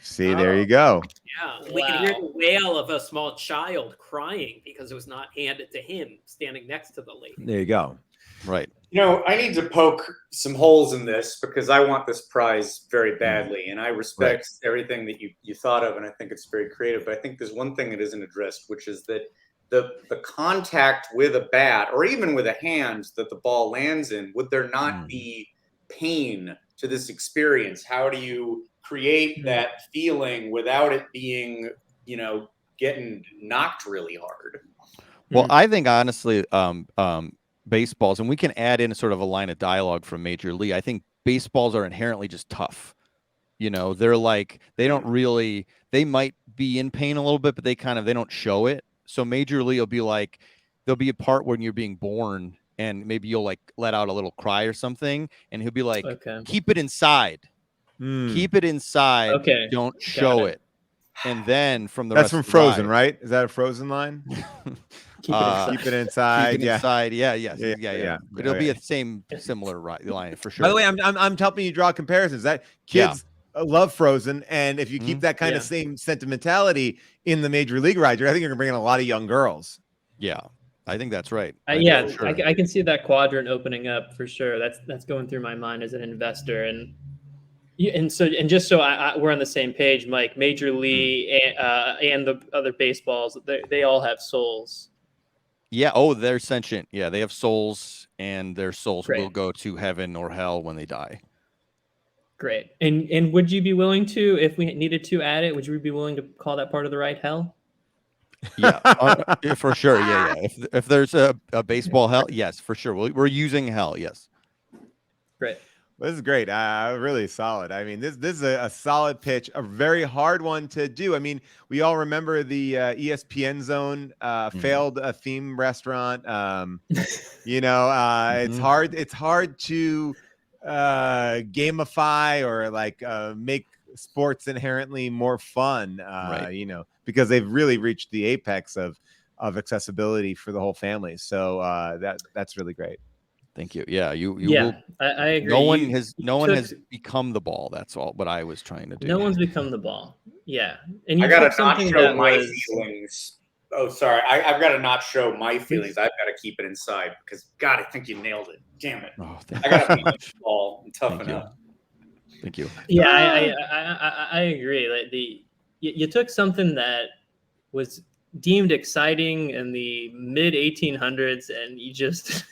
See, there you go. Yeah, we can hear the wail of a small child crying because it was not handed to him standing next to the lady. There you go. Right. You know, I need to poke some holes in this because I want this prize very badly, and I respect everything that you thought of, and I think it's very creative. But I think there's one thing that isn't addressed, which is that the contact with a bat or even with a hand that the ball lands in, would there not be pain to this experience? How do you create that feeling without it being, you know, getting knocked really hard? Well, I think honestly, baseballs, and we can add in sort of a line of dialogue from Major League. I think baseballs are inherently just tough. You know, they're like, they don't really, they might be in pain a little bit, but they don't show it. So Major League will be like, there'll be a part when you're being born and maybe you'll like let out a little cry or something. And he'll be like, keep it inside. Keep it inside. Okay. Don't show it. And then from the That's rest from of the Frozen, ride, right? Is that a Frozen line? Keep it inside. Keep it inside. Keep it inside. Yeah. Yeah. It'll be a similar line for sure. By the way, I'm helping you draw comparisons. That kids love Frozen, and if you keep that kind of same sentimentality in the Major League ride, I think you're gonna bring in a lot of young girls. Yeah, I think that's right. Sure. I can see that quadrant opening up for sure. That's going through my mind as an investor, and just so we're on the same page, Mike. Major League and the other baseballs, they all have souls. Yeah. Oh, they're sentient. Yeah, they have souls, and their souls will go to heaven or hell when they die. Great. And would you be willing to, if we needed to add it, would you be willing to call that part of the ride hell? Yeah, for sure. Yeah. If there's a baseball hell, yes, for sure. We're using hell. Yes. Great. This is great. Really solid. I mean, this is a solid pitch, a very hard one to do. I mean, we all remember the ESPN Zone failed theme restaurant. You know, it's hard to gamify or like make sports inherently more fun, Right. you know, because they've really reached the apex of accessibility for the whole family. So that's really great. Thank you. Yeah, you Yeah, will. I agree. No one You has become the ball. That's all what I was trying to do. No one's become the ball. Yeah, and I you gotta took not something show that my was. feelings. Oh, sorry. I've got to not show my feelings. I've got to keep it inside because God, I think you nailed it. Damn it. Oh, I got to be the ball and toughen Thank you. up. Thank you. Yeah, I agree. Like you took something that was deemed exciting in the mid 1800s, and you just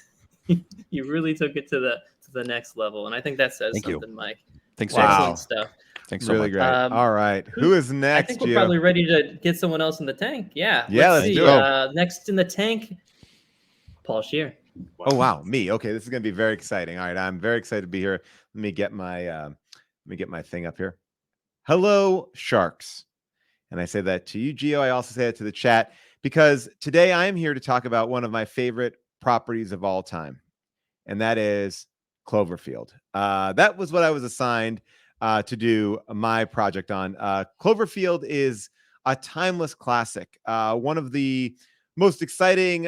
you really took it to the next level. And I think that says Thank you. something, Mike. Thanks so Wow. much. Excellent stuff. Thanks so Really much. great. All right. Who is I next, think we're Gio? probably ready to get someone else in the tank. Yeah. Yeah, let's see. do it. Next in the tank, Paul Scheer. Oh wow, me. Okay, this is gonna be very exciting. All right, I'm very excited to be here. Let me get my thing up here. Hello, sharks. And I say that to you, Gio. I also say it to the chat because today I am here to talk about one of my favorite properties of all time, and that is Cloverfield. That was what I was assigned to do my project on. Cloverfield is a timeless classic, one of the most exciting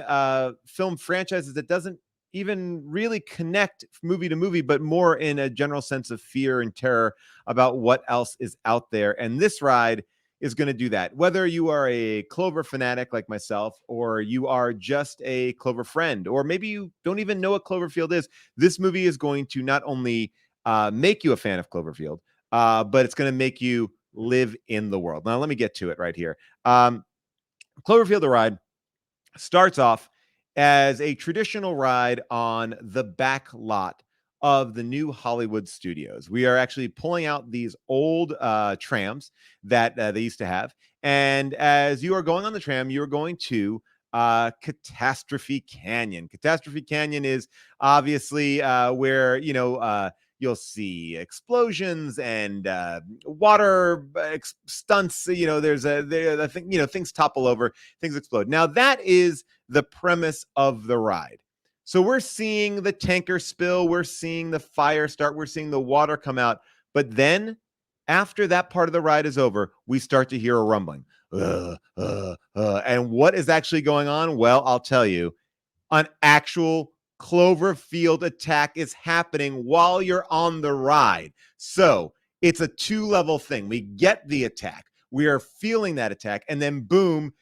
film franchises that doesn't even really connect movie to movie, but more in a general sense of fear and terror about what else is out there. And this ride is going to do that. Whether you are a Clover fanatic like myself, or you are just a Clover friend, or maybe you don't even know what Cloverfield is, this movie is going to not only make you a fan of Cloverfield, but it's going to make you live in the world. Now, let me get to it right here. Cloverfield the ride starts off as a traditional ride on the back lot of the new Hollywood studios. We are actually pulling out these old trams that they used to have. And as you are going on the tram, you're going to Catastrophe Canyon. Catastrophe Canyon is obviously where, you know, you'll see explosions and water stunts. You know, I think, you know, things topple over, things explode. Now, that is the premise of the ride. So we're seeing the tanker spill, we're seeing the fire start, we're seeing the water come out. But then after that part of the ride is over, we start to hear a rumbling. And what is actually going on? Well, I'll tell you, an actual Cloverfield attack is happening while you're on the ride. So it's a 2-level thing. We get the attack, we are feeling that attack, and then boom,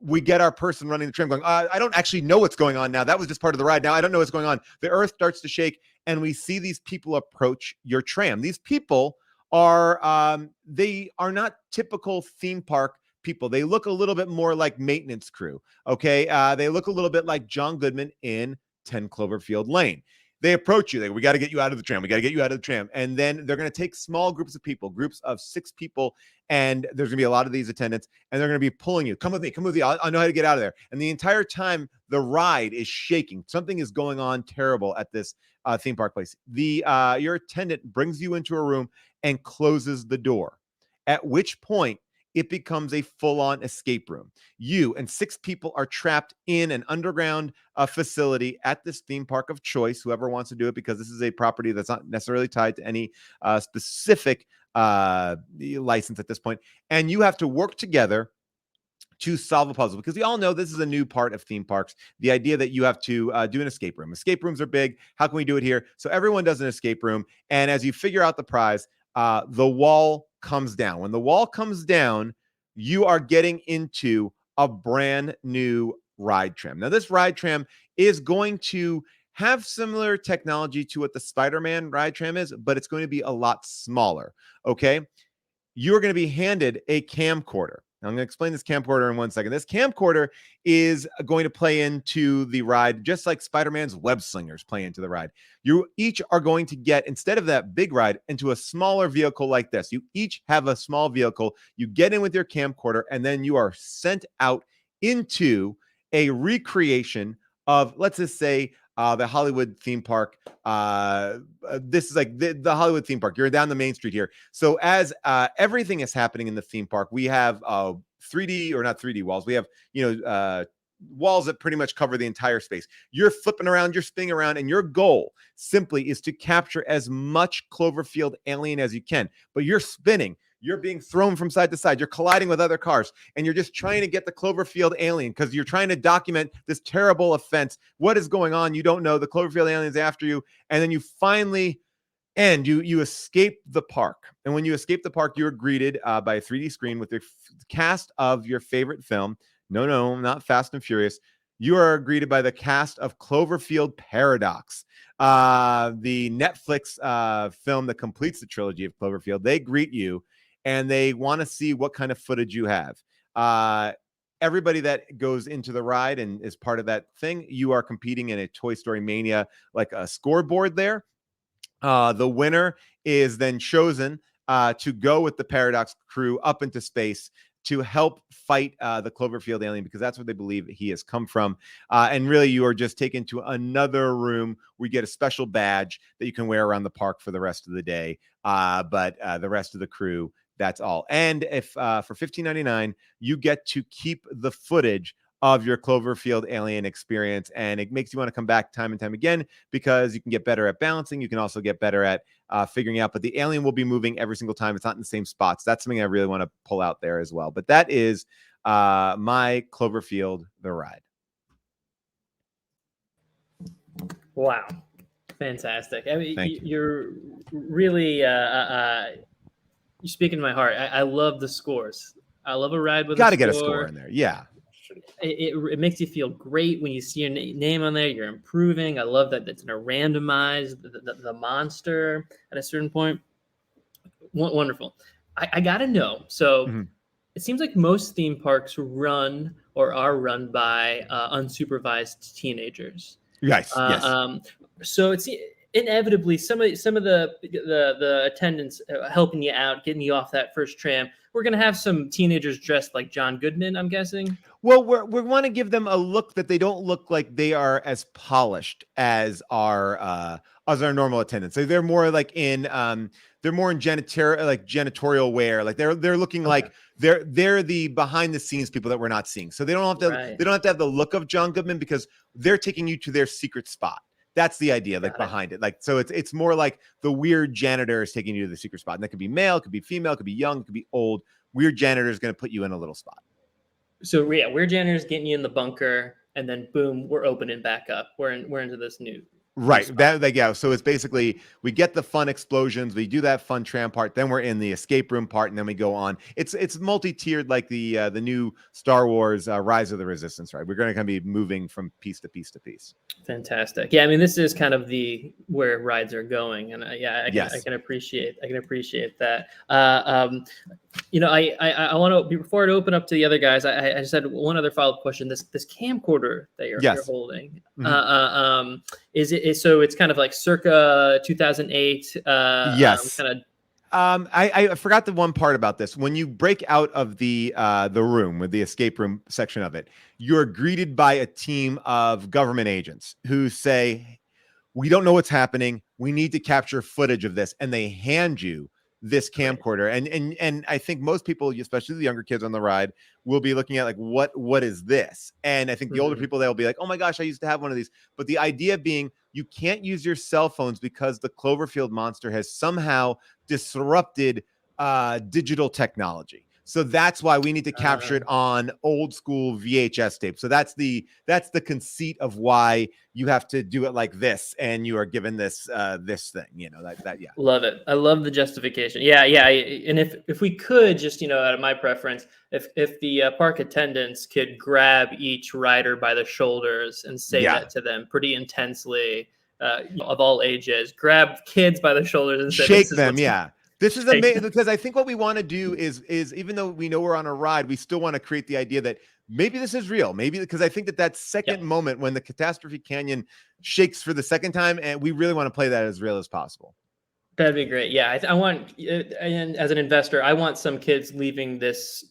we get our person running the tram going, I don't actually know what's going on now. That was just part of the ride. Now I don't know what's going on. The earth starts to shake, and we see these people approach your tram. These people are, they are not typical theme park people. They look a little bit more like maintenance crew. Okay. They look a little bit like John Goodman in 10 Cloverfield Lane. They approach you. They go, we got to get you out of the tram. We got to get you out of the tram. And then they're going to take small groups of people, groups of 6 people. And there's going to be a lot of these attendants, and they're going to be pulling you. Come with me. Come with me. I know how to get out of there. And the entire time, the ride is shaking. Something is going on terrible at this theme park place. Your attendant brings you into a room and closes the door, at which point it becomes a full-on escape room. You and 6 people are trapped in an underground facility at this theme park of choice, whoever wants to do it, because this is a property that's not necessarily tied to any specific license at this point. And you have to work together to solve a puzzle, because we all know this is a new part of theme parks. The idea that you have to do an escape room. Escape rooms are big. How can we do it here? So everyone does an escape room. And as you figure out the prize, the wall comes down. When the wall comes down, you are getting into a brand new ride tram. Now, this ride tram is going to have similar technology to what the Spider-Man ride tram is, but it's going to be a lot smaller. Okay. You're going to be handed a camcorder. Now, I'm going to explain this camcorder in 1 second. This camcorder is going to play into the ride, just like Spider-Man's web slingers play into the ride. You each are going to get, instead of that big ride, into a smaller vehicle like this. You each have a small vehicle. You get in with your camcorder, and then you are sent out into a recreation of, let's just say, the Hollywood theme park. This is like the Hollywood theme park. You're down the main street here. So as everything is happening in the theme park, we have 3D, or not 3D walls. We have, walls that pretty much cover the entire space. You're flipping around, you're spinning around, and your goal simply is to capture as much Cloverfield alien as you can. But you're spinning, you're being thrown from side to side, you're colliding with other cars, and you're just trying to get the Cloverfield alien because you're trying to document this terrible offense. What is going on? You don't know. The Cloverfield alien's after you, and then you finally end. You escape the park, and when you escape the park, you're greeted by a 3D screen with the cast of your favorite film. No, not Fast and Furious. You are greeted by the cast of Cloverfield Paradox, the Netflix film that completes the trilogy of Cloverfield. They greet you, and they want to see what kind of footage you have. Everybody that goes into the ride and is part of that thing, you are competing in a Toy Story Mania, like a scoreboard there. The winner is then chosen to go with the Paradox crew up into space to help fight the Cloverfield alien, because that's where they believe he has come from. And really, you are just taken to another room where you get a special badge that you can wear around the park for the rest of the day. But the rest of the crew, that's all. And if for $15.99, you get to keep the footage of your Cloverfield alien experience, and it makes you want to come back time and time again because you can get better at balancing. You can also get better at figuring out, but the alien will be moving every single time. It's not in the same spots. That's something I really want to pull out there as well. But that is my Cloverfield the ride. Wow, fantastic! I mean, Thank you. You're really you're speaking to my heart. I love the scores. I love a ride with Got to a get a score in there. Yeah. It makes you feel great when you see your name on there. You're improving. I love that it's going to randomize the monster at a certain point. Wonderful. I got to know. So it seems like most theme parks run or are run by unsupervised teenagers. Yes. Yes. So it's inevitably some of the attendants helping you out, getting you off that first tram. We're going to have some teenagers dressed like John Goodman, I'm guessing. Well, we want to give them a look that they don't look like they are as polished as our normal attendants. So they're more like in janitorial wear. Like they're looking like they're the behind the scenes people that we're not seeing. So they don't have to they don't have to have the look of John Goodman because they're taking you to their secret spot. That's the idea, like behind it. Like, so it's more like the weird janitor is taking you to the secret spot. And that could be male, it could be female, it could be young, it could be old. Weird janitor is going to put you in a little spot. So yeah, weird janitor is getting you in the bunker, and then boom, we're opening back up. We're into this new. Right. So it's basically we get the fun explosions, we do that fun tram part, then we're in the escape room part, and then we go on. It's multi-tiered like the new Star Wars Rise of the Resistance, right? We're going to kind of be moving from piece to piece to piece. Fantastic. Yeah, I mean, this is kind of where rides are going, and I can appreciate that. I want to, before I open up to the other guys, I just had one other follow-up question. This camcorder that you're holding, is it so it's kind of like circa 2008? Yes. I forgot the one part about this. When you break out of the room with the escape room section of it, you're greeted by a team of government agents who say, "We don't know what's happening. We need to capture footage of this," and they hand you this camcorder. And I think most people, especially the younger kids on the ride, will be looking at like, what is this? And I think the older people, they'll be like, "Oh my gosh, I used to have one of these." But the idea being, you can't use your cell phones because the Cloverfield monster has somehow disrupted digital technology. So that's why we need to capture it on old school VHS tape. So that's the conceit of why you have to do it like this, and you are given this thing. Love it. I love the justification. Yeah. And if we could just, out of my preference, if the park attendants could grab each rider by the shoulders and say that to them pretty intensely, of all ages, grab kids by the shoulders and say, shake them. Yeah. This is amazing because I think what we want to do is even though we know we're on a ride, we still want to create the idea that maybe this is real. Maybe because I think that second moment when the Catastrophe Canyon shakes for the second time, and we really want to play that as real as possible. That'd be great. Yeah, I want, and as an investor, I want some kids leaving this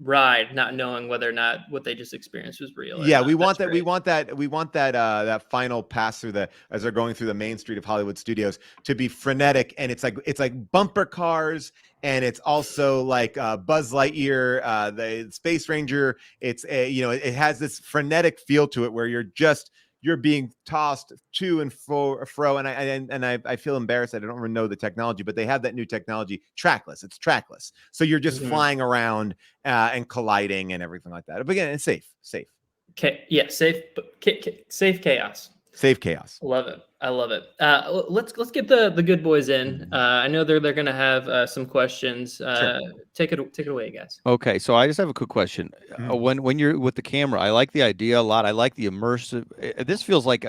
ride, not knowing whether or not what they just experienced was real. Yeah, not. we want That's that. We great. want that. We want that. That final pass through as they're going through the main street of Hollywood Studios to be frenetic, and it's like bumper cars, and it's also like Buzz Lightyear, the Space Ranger. It's it has this frenetic feel to it where you're being tossed to and fro, and I feel embarrassed. I don't really know the technology, but they have that new technology, trackless. It's trackless, so you're just flying around and colliding and everything like that. But again, it's safe. Okay, yeah, safe chaos. Safe chaos. Love it. I love it. Let's get the good boys in. I know they're gonna have some questions. Sure. Take it away, guys. Okay, so I just have a quick question. When you're with the camera, I like the idea a lot. I like the immersive. This feels like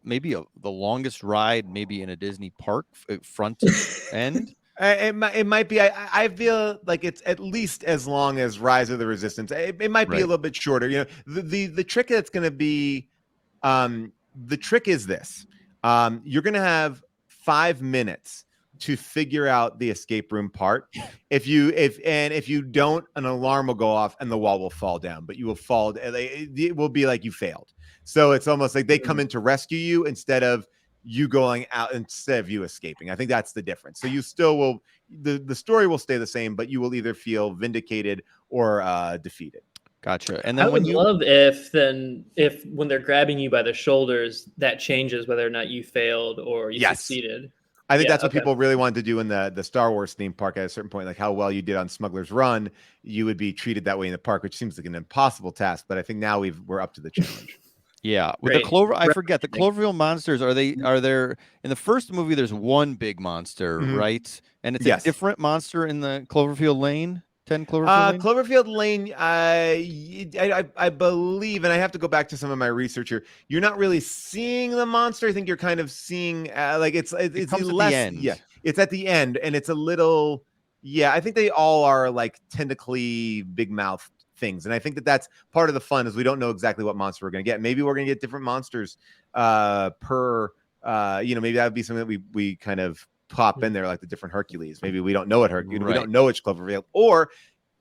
maybe the longest ride maybe in a Disney park, front to end. It might be. I feel like it's at least as long as Rise of the Resistance. It might be a little bit shorter. The trick that's going to be, the trick is this: you're going to have 5 minutes to figure out the escape room part. If you don't, an alarm will go off and the wall will fall down. But you will fall. It will be like you failed. So it's almost like they come in to rescue you instead of you going out instead of you escaping. I think that's the difference. So you still will, the story will stay the same, but you will either feel vindicated or defeated. Gotcha. And then I would love if when they're grabbing you by the shoulders, that changes whether or not you failed or you succeeded. I think that's what people really wanted to do in the Star Wars theme park at a certain point, like how well you did on Smuggler's Run, you would be treated that way in the park, which seems like an impossible task. But I think now we're up to the challenge. Yeah, with the I forget the Cloverfield monsters. Are there in the first movie? There's one big monster, right? And it's a different monster in the Cloverfield Lane. 10 Cloverfield Lane. Cloverfield Lane. I believe, and I have to go back to some of my research here. You're not really seeing the monster. I think you're kind of seeing like it's less. At the end. Yeah, it's at the end, and it's a little. Yeah, I think they all are like tentacly, big mouth things, and I think that's part of the fun is we don't know exactly what monster we're going to get. Maybe we're going to get different monsters per maybe that would be something that we kind of pop in there, like the different Hercules. Maybe we don't know what Hercules, we don't know which Cloverfield, or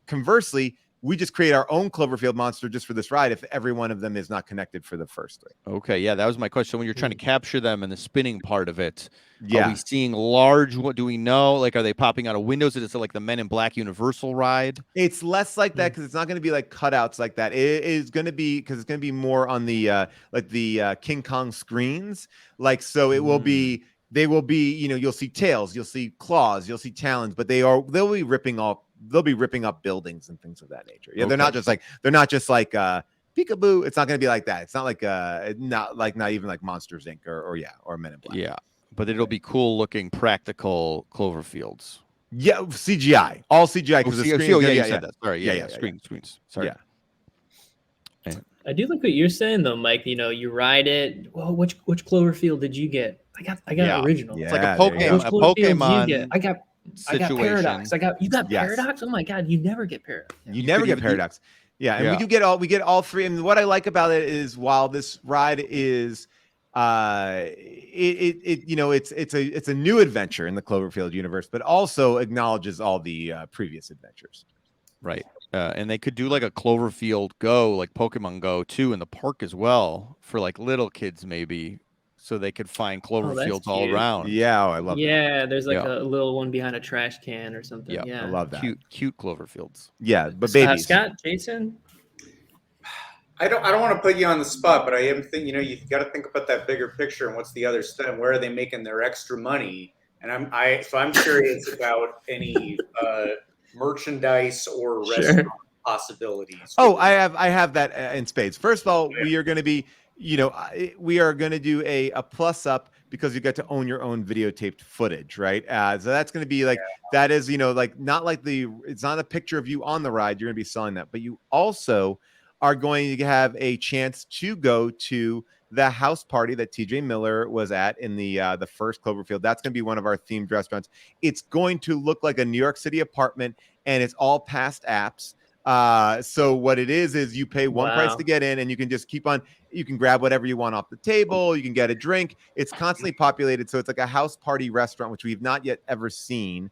conversely we just create our own Cloverfield monster just for this ride if every one of them is not connected for the first 3. Okay, yeah, that was my question. When you're trying to capture them and the spinning part of it, are we seeing large? What do we know? Like, are they popping out of windows? Is it like the Men in Black Universal ride? It's less like that because it's not going to be like cutouts like that. It is going to be because it's going to be more on the King Kong screens. Like, so it will be. They will be, you'll see tails, you'll see claws, you'll see talons, but they'll be ripping up buildings and things of that nature. Yeah, they're not just like peekaboo. It's not going to be like that. It's not like not even like Monsters Inc. or Men in Black. Yeah, but it'll be cool looking practical Cloverfields. Yeah, CGI, all CGI because the screen. Sorry, screens. Sorry. Yeah. I do like what you're saying though, Mike. You ride it. Well, which Cloverfield did you get? I got original. It's like a Pokemon. I got Paradox. You got Paradox. Oh my God, you never get Paradox. You never get Paradox. Yeah, and we get all 3. And what I like about it is while this ride is it's a new adventure in the Cloverfield universe, but also acknowledges all the previous adventures. Right. And they could do like a Cloverfield Go, like Pokemon Go too, in the park as well for like little kids maybe, so they could find Cloverfields all around. Yeah, I love that. Yeah, there's like a little one behind a trash can or something. Yeah, I love that. Cute Cloverfields. Yeah, but babies. Scott, Jason. I don't want to put you on the spot, but I am thinking, you've got to think about that bigger picture and what's the other step, where are they making their extra money? And I'm curious about any merchandise or restaurant possibilities. Oh, I have that in spades. First of all, we are going to be, we are going to do a plus up because you get to own your own videotaped footage, right? So that's going to be like that is, like not like it's not a picture of you on the ride. You're going to be selling that, but you also are going to have a chance to go to the house party that TJ Miller was at in the first Cloverfield. That's going to be one of our themed restaurants. It's going to look like a New York City apartment, and it's all past apps. So what it is you pay one price to get in, and you can just keep on. You can grab whatever you want off the table. You can get a drink. It's constantly populated, so it's like a house party restaurant, which we've not yet ever seen,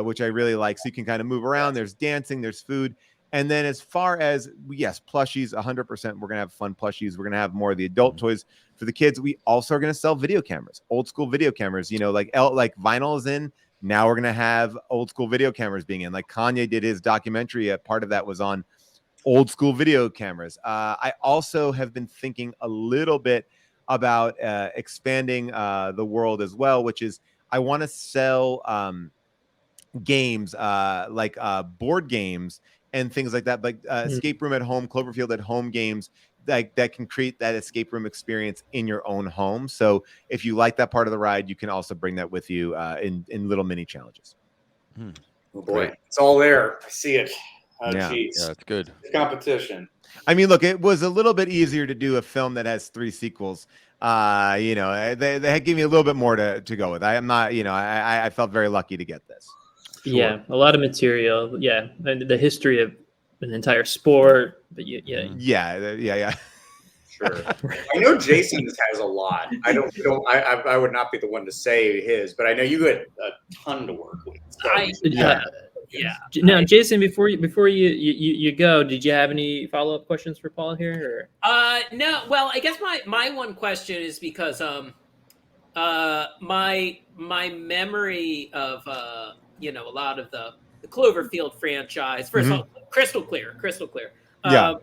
which I really like. So you can kind of move around. There's dancing. There's food. And then as far as, yes, plushies, 100%, we're going to have fun plushies. We're going to have more of the adult toys for the kids. We also are going to sell video cameras, old school video cameras, like vinyl is in. Now we're going to have old school video cameras being in. Like Kanye did his documentary. A part of that was on old school video cameras. I also have been thinking a little bit about expanding the world as well, which is I want to sell games like board games and things like that, like escape room at home, Cloverfield at home games that can create that escape room experience in your own home. So if you like that part of the ride, you can also bring that with you in little mini challenges. Oh boy, great. It's all there. I see it. Oh, yeah, geez. yeah, it's good. It's competition. I mean, look, it was a little bit easier to do a film that has 3 sequels. They gave me a little bit more to go with. I am not, I felt very lucky to get this. Sure. Yeah, a lot of material. Yeah, and the history of an entire sport. But yeah. Sure. I know Jason's has a lot. I would not be the one to say his, but I know you had a ton to work with. So. Now, Jason, before you go, did you have any follow-up questions for Paul here? Or? No. Well, I guess my one question is because my memory of a lot of the Cloverfield franchise. First of all, crystal clear. Yeah.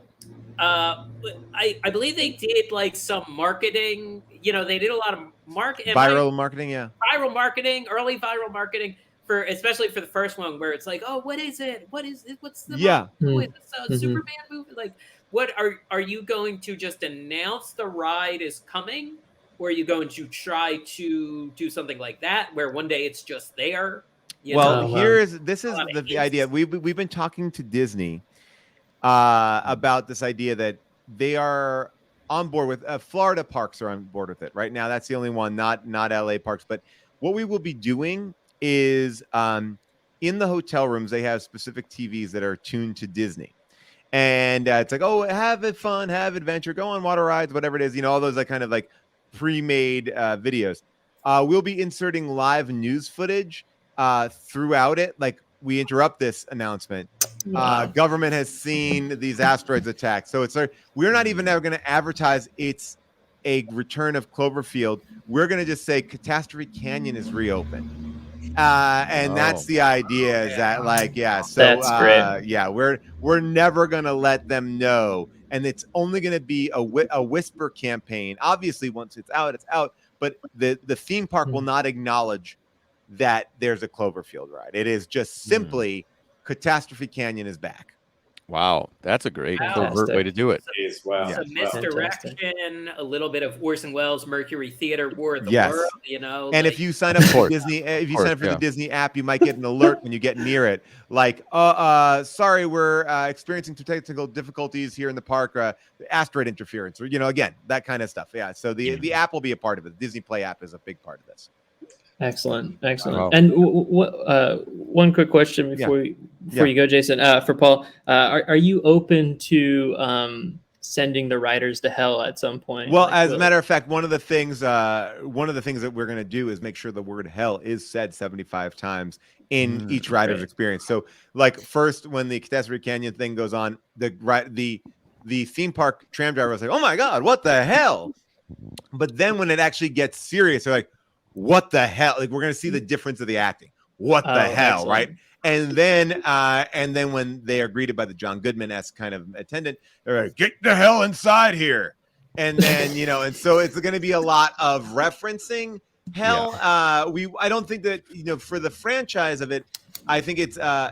I believe they did like some marketing. They did a lot of marketing. Viral marketing, yeah. Viral marketing, early viral marketing especially for the first one, where it's like, oh, what is it? What is it? What's the Superman movie? Like, what are you going to just announce the ride is coming, or are you going to try to do something like that, where one day it's just there? This is the idea. We've been talking to Disney about this idea that they are on board with Florida parks are on board with it right now. That's the only one, not LA parks. But what we will be doing is in the hotel rooms, they have specific TVs that are tuned to Disney. And it's like, oh, have fun, have adventure, go on water rides, whatever it is, all those kind of like pre-made videos. We'll be inserting live news footage throughout it. Like, we interrupt this announcement. Government has seen these asteroids attack. So it's we're not even ever going to advertise it's a return of Cloverfield. We're going to just say Catastrophe Canyon is reopened. And that's the idea is that so that's great. We're never going to let them know. And it's only going to be a whisper campaign. Obviously, once it's out. But the theme park will not acknowledge that there's a Cloverfield ride. It is just simply Catastrophe Canyon is back. Wow, that's a great covert way to do it. Some misdirection, a little bit of Orson Welles' Mercury Theater War of the World, And if you sign up for Disney, the Disney app, you might get an alert when you get near it, like, sorry, we're experiencing technical difficulties here in the park, asteroid interference, or again, that kind of stuff. Yeah, so the app will be a part of it. The Disney Play app is a big part of this. Excellent. Wow. And one quick question before you go, Jason, for Paul, are you open to sending the riders to hell at some point? Well, as a matter of fact, one of the things that we're going to do is make sure the word hell is said 75 times in each rider's experience. So, like, first, when the Catastrophe Canyon thing goes on, the theme park tram driver was like, "Oh my God, what the hell?" But then when it actually gets serious, they're like, what the hell? Like, we're going to see the difference of the acting. What the hell, right? And then when they are greeted by the John Goodman-esque kind of attendant, they're like, get the hell inside here. And then, and so it's going to be a lot of referencing hell. Yeah. I don't think that, for the franchise of it, I think it's an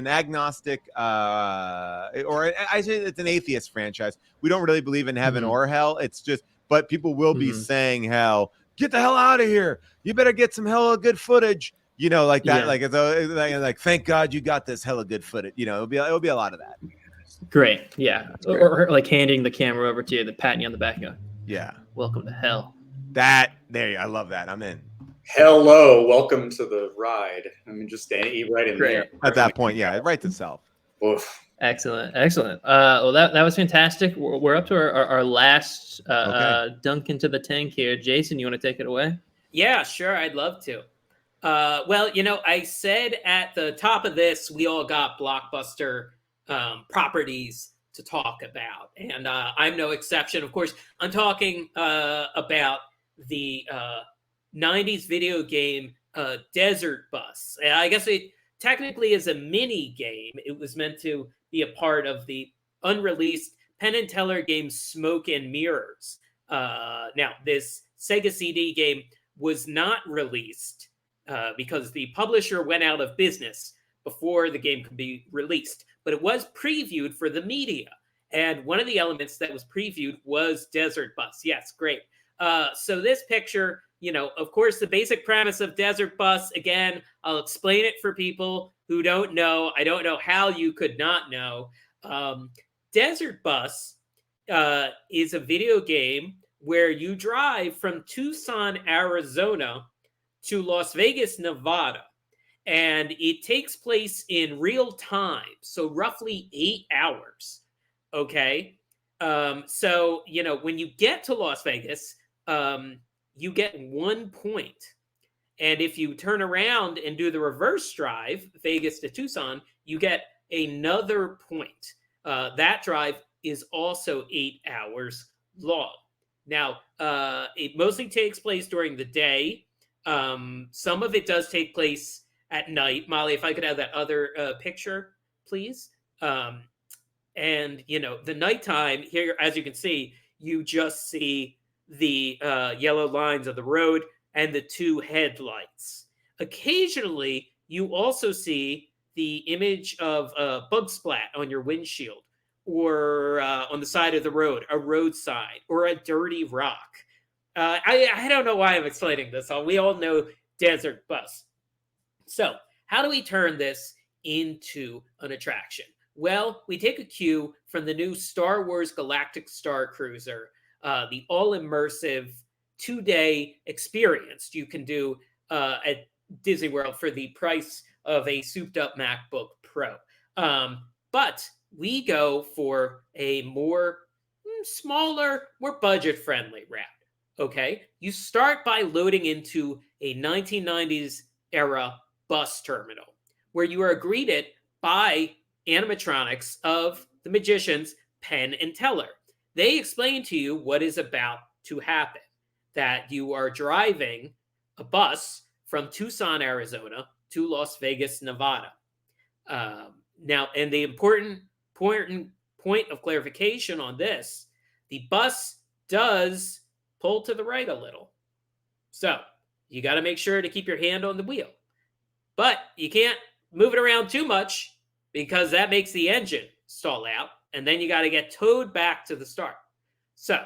agnostic, or I say it's an atheist franchise. We don't really believe in heaven or hell. It's just, but people will be saying hell, get the hell out of here. You better get some hella good footage, like that. Yeah. Like, thank God you got this hella good footage. It'll be a lot of that. Great. Yeah. Or like handing the camera over to you, patting you on the back. Yeah. Welcome to hell. I love that. I'm in. Hello. Welcome to the ride. I mean, just right in there. At that point. Yeah. It writes itself. Oof. Excellent. Well, that was fantastic. We're up to our last dunk into the tank here. Jason, you want to take it away? Yeah, sure. I'd love to. Well, I said at the top of this, we all got blockbuster properties to talk about, and I'm no exception. Of course, I'm talking about the 90s video game Desert Bus. I guess it technically is a mini game. It was meant to be a part of the unreleased Penn and Teller game Smoke and Mirrors. Now, this Sega CD game was not released because the publisher went out of business before the game could be released. But it was previewed for the media. And one of the elements that was previewed was Desert Bus. Yes, great. So this picture, of course, the basic premise of Desert Bus, again, I'll explain it for people who don't know. I don't know how you could not know. Desert Bus is a video game where you drive from Tucson, Arizona to Las Vegas, Nevada. And it takes place in real time, so roughly 8 hours. Okay. So, when you get to Las Vegas, you get 1 point. And if you turn around and do the reverse drive, Vegas to Tucson, you get another point. That drive is also 8 hours long. Now, it mostly takes place during the day. Some of it does take place at night. Molly, if I could have that other picture, please. And, the nighttime here, as you can see, you just see the yellow lines of the road and the two headlights. Occasionally, you also see the image of a bug splat on your windshield or on the side of the road, a road sign, or a dirty rock. I don't know why I'm explaining this. We all know Desert Bus. So how do we turn this into an attraction? Well, we take a cue from the new Star Wars Galactic Star Cruiser, the all-immersive 2-day experience you can do at Disney World for the price of a souped-up MacBook Pro. But we go for a more smaller, more budget-friendly route. Okay, you start by loading into a 1990s era bus terminal where you are greeted by animatronics of the magicians Penn and Teller. They explain to you what is about to happen, that you are driving a bus from Tucson, Arizona to Las Vegas, Nevada. Now, and the important point of clarification on this, the bus does pull to the right a little. So you got to make sure to keep your hand on the wheel. But you can't move it around too much because that makes the engine stall out. And then you got to get towed back to the start. So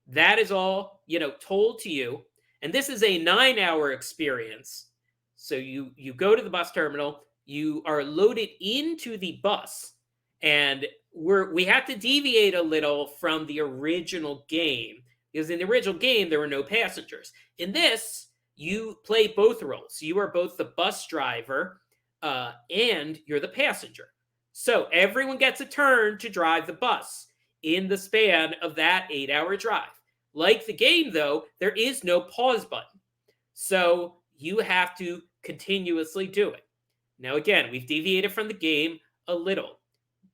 that is all, told to you. And this is a 9-hour experience. So you go to the bus terminal, you are loaded into the bus, and we have to deviate a little from the original game, because in the original game, there were no passengers. In this, you play both roles. You are both the bus driver and you're the passenger. So everyone gets a turn to drive the bus in the span of that 8-hour drive. Like the game, though, there is no pause button. So you have to continuously do it. Now, again, we've deviated from the game a little.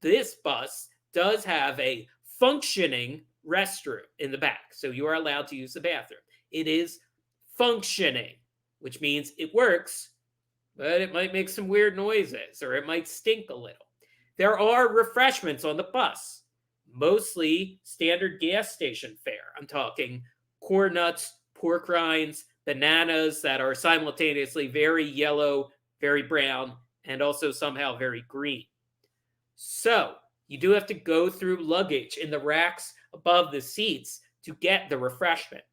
This bus does have a functioning restroom in the back, so you are allowed to use the bathroom. It is functioning, which means it works, but it might make some weird noises or it might stink a little. There are refreshments on the bus, mostly standard gas station fare. I'm talking corn nuts, pork rinds, bananas that are simultaneously very yellow, very brown, and also somehow very green. So you do have to go through luggage in the racks above the seats to get the refreshment.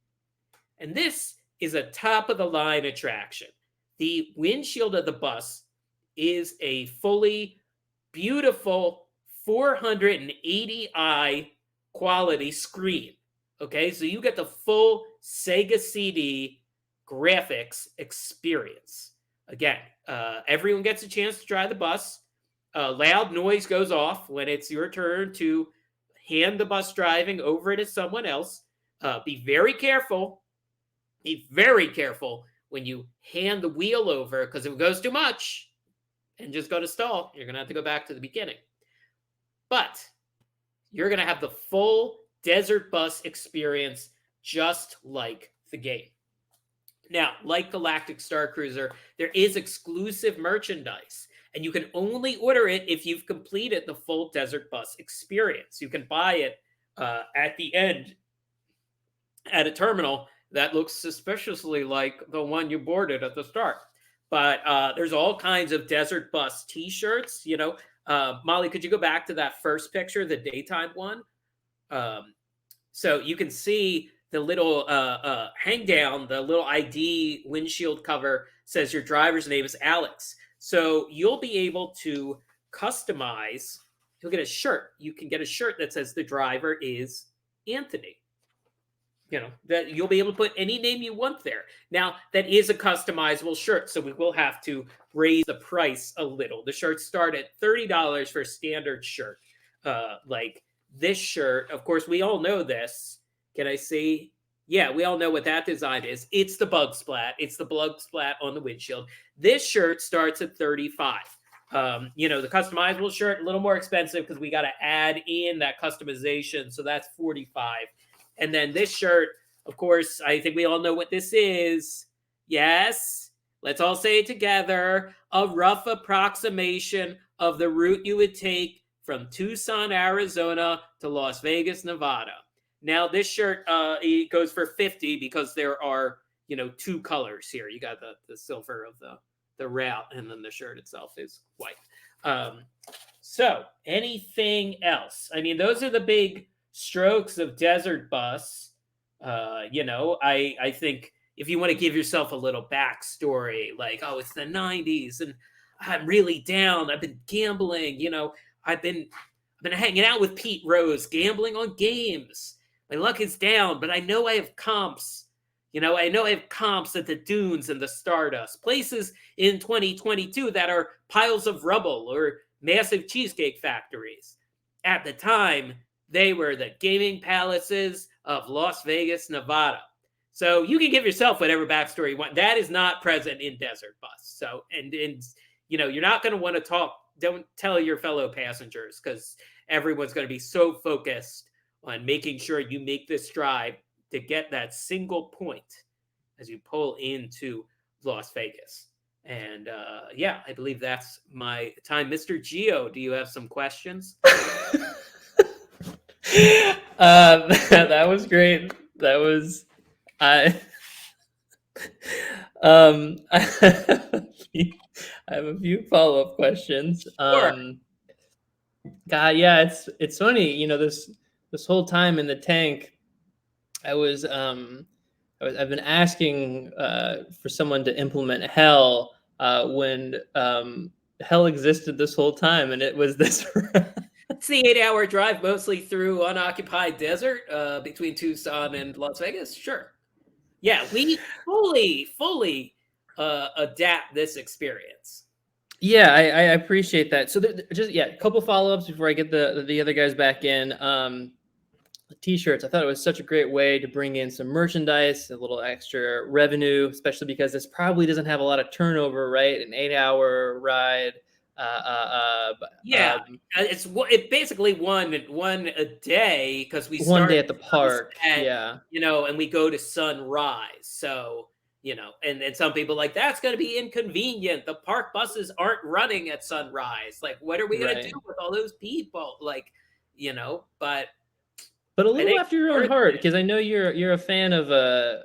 And this is a top-of-the-line attraction. The windshield of the bus is a fully beautiful 480i quality screen. Okay, so you get the full Sega CD graphics experience. Again, everyone gets a chance to drive the bus. Loud noise goes off when it's your turn to hand the bus driving over to someone else. Be very careful when you hand the wheel over, because if it goes too much and just go to stall, you're going to have to go back to the beginning. But you're going to have the full desert bus experience just like the game. Now, like Galactic Star Cruiser, there is exclusive merchandise, and you can only order it if you've completed the full desert bus experience. You can buy it at the end at a terminal that looks suspiciously like the one you boarded at the start. But there's all kinds of desert bus t-shirts, you know. Molly, could you go back to that first picture, the daytime one? So you can see the little hang down, the little ID windshield cover says your driver's name is Alex. So you'll be able to customize, you'll get a shirt. You can get a shirt that says the driver is Anthony. You know, that you'll be able to put any name you want there. Now, that is a customizable shirt, so we will have to raise the price a little. The shirts start at $30 for a standard shirt. Like this shirt, of course, we all know this. Can I see? Yeah, we all know what that design is. It's the bug splat. It's the bug splat on the windshield. This shirt starts at $35. You know, the customizable shirt, a little more expensive because we got to add in that customization. So that's $45. And then this shirt, of course, I think we all know what this is. Yes, let's all say it together. A rough approximation of the route you would take from Tucson, Arizona to Las Vegas, Nevada. Now, this shirt, it goes for $50 because there are, you know, two colors here. You got the silver of the route, and then the shirt itself is white. So anything else? I mean, those are the big strokes of desert bus. You know, I think if you want to give yourself a little backstory, like, oh, it's the 90s and I'm really down. I've been gambling, you know, I've been hanging out with Pete Rose, gambling on games. My luck is down, but I know I have comps. You know, I know I have comps at the dunes and the Stardust, places in 2022 that are piles of rubble or massive cheesecake factories. At the time, they were the gaming palaces of Las Vegas, Nevada. So you can give yourself whatever backstory you want. That is not present in Desert Bus. So, and you know, you're not going to want to talk. Don't tell your fellow passengers because everyone's going to be so focused on making sure you make this drive to get that single point as you pull into Las Vegas. And yeah, I believe that's my time. Mr. Geo, do you have some questions? That was great. That was I I have a few follow-up questions. Sure. God, yeah, it's funny, you know, this whole time in the tank, I've been asking for someone to implement hell when hell existed this whole time, and it was this. It's the 8-hour drive mostly through unoccupied desert between Tucson and Las Vegas. Sure. Yeah, we fully adapt this experience. Yeah, I appreciate that. So just a couple follow-ups before I get the other guys back in. T-shirts. I thought it was such a great way to bring in some merchandise, a little extra revenue, especially because this probably doesn't have a lot of turnover, right? An 8-hour ride. It's basically one a day because we one start day at the park. Sunset, you know, and we go to sunrise. So, you know, and some people like that's going to be inconvenient. The park buses aren't running at sunrise. Like, what are we going to do with all those people? Like, you know, but a little after your own heart, because I know you're a fan of a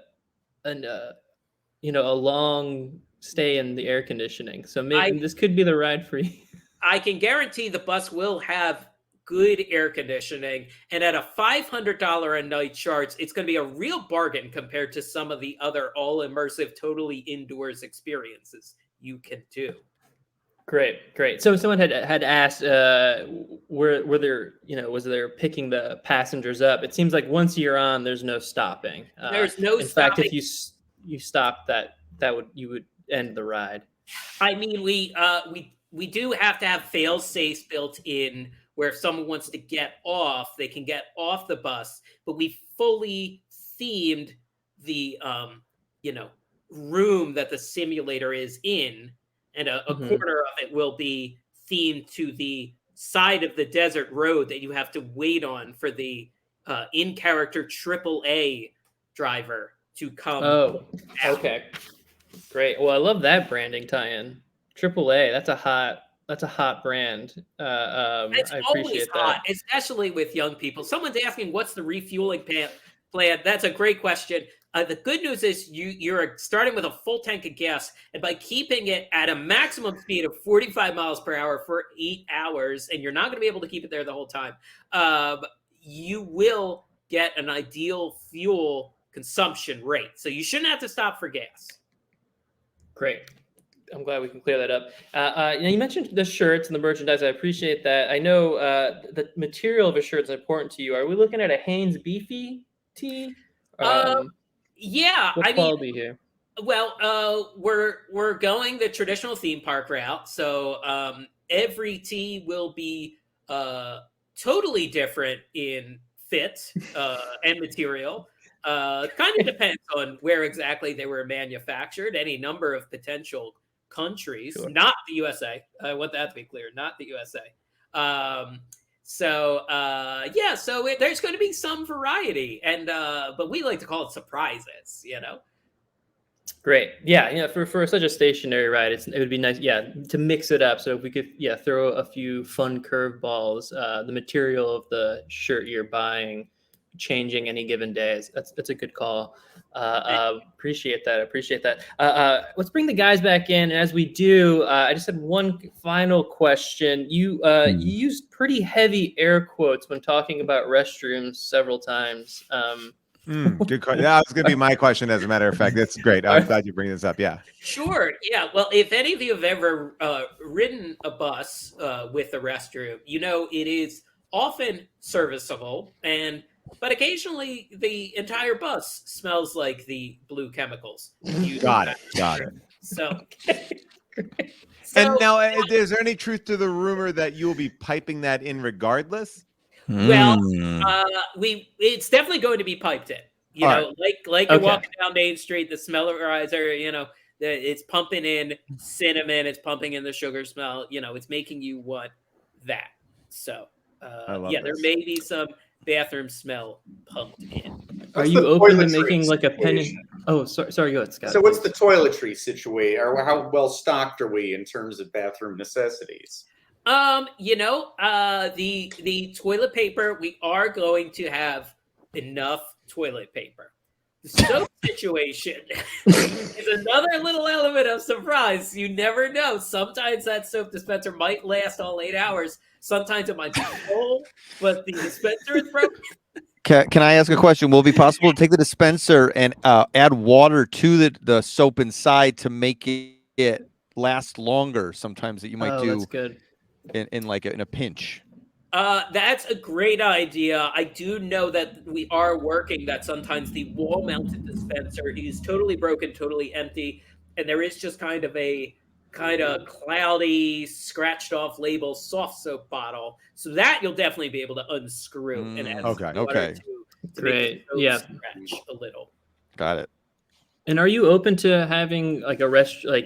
long stay in the air conditioning. So maybe this could be the ride for you. I can guarantee the bus will have good air conditioning, and at a $500 a night charge, it's going to be a real bargain compared to some of the other all immersive, totally indoors experiences you can do. Great. So someone had asked, were there, you know, was there picking the passengers up? It seems like once you're on, there's no stopping. There's no in stopping. fact, if you stop, you would end the ride. I mean, we do have to have fail safes built in where if someone wants to get off, they can get off the bus. But we fully themed the room that the simulator is in, and a corner of it will be themed to the side of the desert road that you have to wait on for the in-character AAA driver to come. Oh, out. okay, great. Well, I love that branding tie-in. AAA, that's a hot brand. It's I always appreciate hot, that. especially with young people. Someone's asking, "What's the refueling plan?" That's a great question. The good news is you're starting with a full tank of gas, and by keeping it at a maximum speed of 45 miles per hour for 8 hours, and you're not going to be able to keep it there the whole time, you will get an ideal fuel consumption rate. So you shouldn't have to stop for gas. Great. I'm glad we can clear that up. You mentioned the shirts and the merchandise. I appreciate that. I know the material of a shirt is important to you. Are we looking at a Hanes Beefy tee? Yeah, What quality here? Well, we're going the traditional theme park route. So every tee will be totally different in fit and material. Kind of depends on where exactly they were manufactured. Any number of potential countries, Sure. not the USA. I want that to be clear, not the USA. So there's going to be some variety, and but we like to call it surprises. Great. Yeah. For such a stationary ride, it would be nice. Yeah, to mix it up. So if we could, throw a few fun curveballs. The material of the shirt you're buying changing any given day. That's a good call. Appreciate that. Let's bring the guys back in. And as we do, I just had one final question. You used pretty heavy air quotes when talking about restrooms several times. Good question. That was going to be my question, as a matter of fact. That's great. I'm glad you bring this up. Yeah. Sure. Yeah. Well, if any of you have ever ridden a bus with a restroom, it is often serviceable, but occasionally the entire bus smells like the blue chemicals. Got it. So. And now, is there any truth to the rumor that you will be piping that in regardless? Well, it's definitely going to be piped in. Like you're walking down Main Street, the smellerizer, it's pumping in cinnamon, it's pumping in the sugar smell. It's making you want that. So, there may be some bathroom smell pumped in. Are you open to making like a penny? Oh, sorry, go ahead, Scott. So, what's the toiletry situation, or how well stocked are we in terms of bathroom necessities? The toilet paper, we are going to have enough toilet paper. The soap situation is another little element of surprise. You never know. Sometimes that soap dispenser might last all 8 hours. Sometimes it might be full, but the dispenser is broken. Can I ask a question? Will it be possible to take the dispenser and add water to the soap inside to make it last longer? Sometimes that you might do. That's good. In a pinch. That's a great idea. I do know that we are working that sometimes the wall-mounted dispenser is totally broken, totally empty, and there is just kind of a cloudy, scratched-off label soft soap bottle. So that you'll definitely be able to unscrew and add water to great. Make the soap scratch a little. Got it. And are you open to having like a I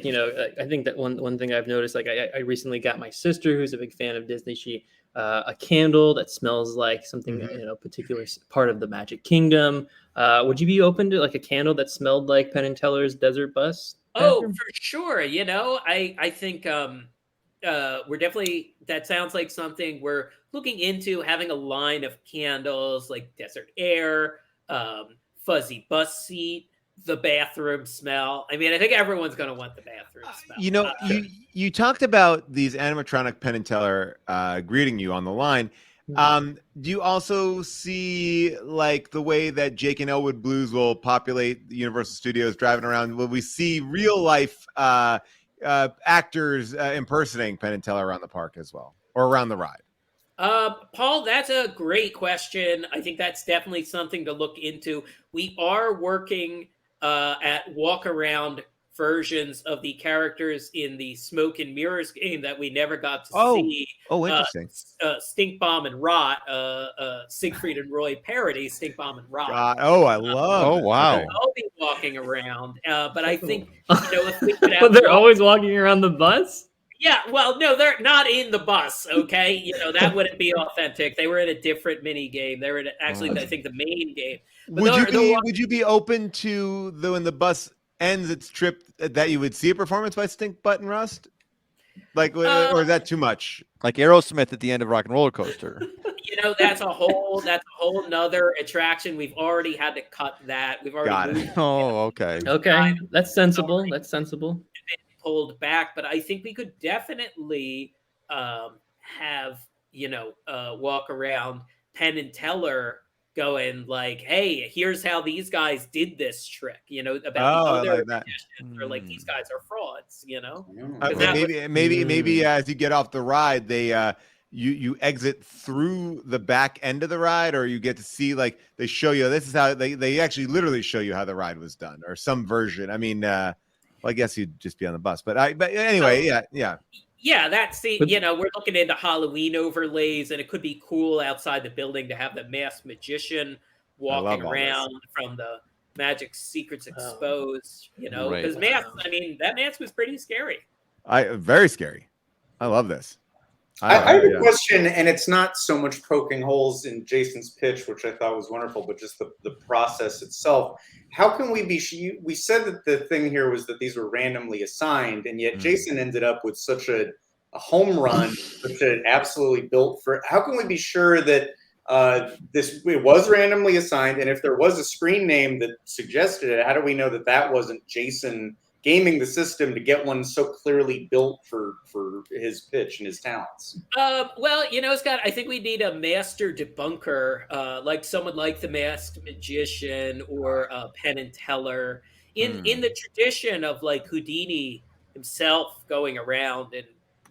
think that one thing I've noticed, like I recently got my sister, who's a big fan of Disney, a candle that smells like something, particular part of the Magic Kingdom. Would you be open to like a candle that smelled like Penn and Teller's Desert Bus? Oh, for sure. I think we're definitely, that sounds like something we're looking into, having a line of candles like Desert Air, Fuzzy Bus Seat, the bathroom smell. I mean, I think everyone's going to want the bathroom smell. You talked about these animatronic Penn and Teller greeting you on the line. Do you also see like the way that Jake and Elwood Blues will populate the Universal Studios driving around? Will we see real life actors impersonating Penn and Teller around the park as well, or around the ride? Paul, that's a great question. I think that's definitely something to look into. We are working at walk around versions of the characters in the Smoke and Mirrors game that we never got to see. Oh, interesting. Stink Bomb and Rot, Siegfried and Roy parody, Stink Bomb and Rot. I love. Oh, wow. I'll be walking walking around. But I think, if we could have But they're always walking around the bus. Yeah, well, no, they're not in the bus. Okay, that wouldn't be authentic. They were in a different mini game. They were actually, I think, the main game. But Would you be open to when the bus ends its trip that you would see a performance by Stink Butt and Rust? Like, or is that too much? Like Aerosmith at the end of Rock and Roller Coaster. That's a whole nother attraction. We've already had to cut that. We've already moved. Oh, okay. Okay, that's sensible. That's sensible. Pulled back, but I think we could definitely have walk around Penn and Teller going like, hey, here's how these guys did this trick, about the other magicians, or like these guys are frauds, maybe as you get off the ride, they you exit through the back end of the ride, or you get to see, like, they show you, this is how they actually literally show you how the ride was done, or some version. I mean, well, I guess you'd just be on the bus, but anyway, yeah. That's we're looking into Halloween overlays, and it could be cool outside the building to have the masked magician walking around from the Magic Secrets Exposed, because that mask was pretty scary. Very scary. I love this. I have a question, and it's not so much poking holes in Jason's pitch, which I thought was wonderful, but just the process itself. How can we be? We said that the thing here was that these were randomly assigned, and yet Jason ended up with such a home run, which it absolutely built for. How can we be sure that it was randomly assigned, and if there was a screen name that suggested it, how do we know that wasn't Jason gaming the system to get one so clearly built for his pitch and his talents? Well, Scott, I think we need a master debunker, like someone like the Masked Magician or Penn and Teller, in the tradition of like Houdini himself going around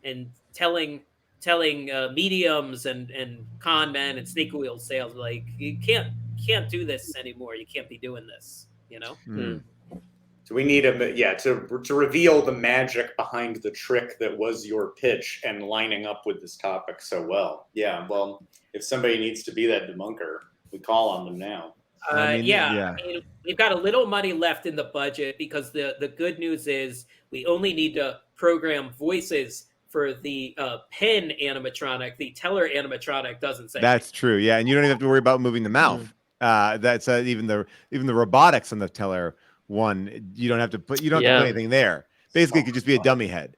and telling mediums and con men and snake wheel sales, like, you can't do this anymore. You can't be doing this. So we need to reveal the magic behind the trick that was your pitch and lining up with this topic so well. Yeah, well, if somebody needs to be that debunker, we call on them now. We've got a little money left in the budget, because the good news is we only need to program voices for the Penn animatronic. The Teller animatronic doesn't say. That's true. Yeah, and you don't even have to worry about moving the mouth. That's even the robotics on the Teller one, you don't have to put anything there. Basically, it could just be a dummy head.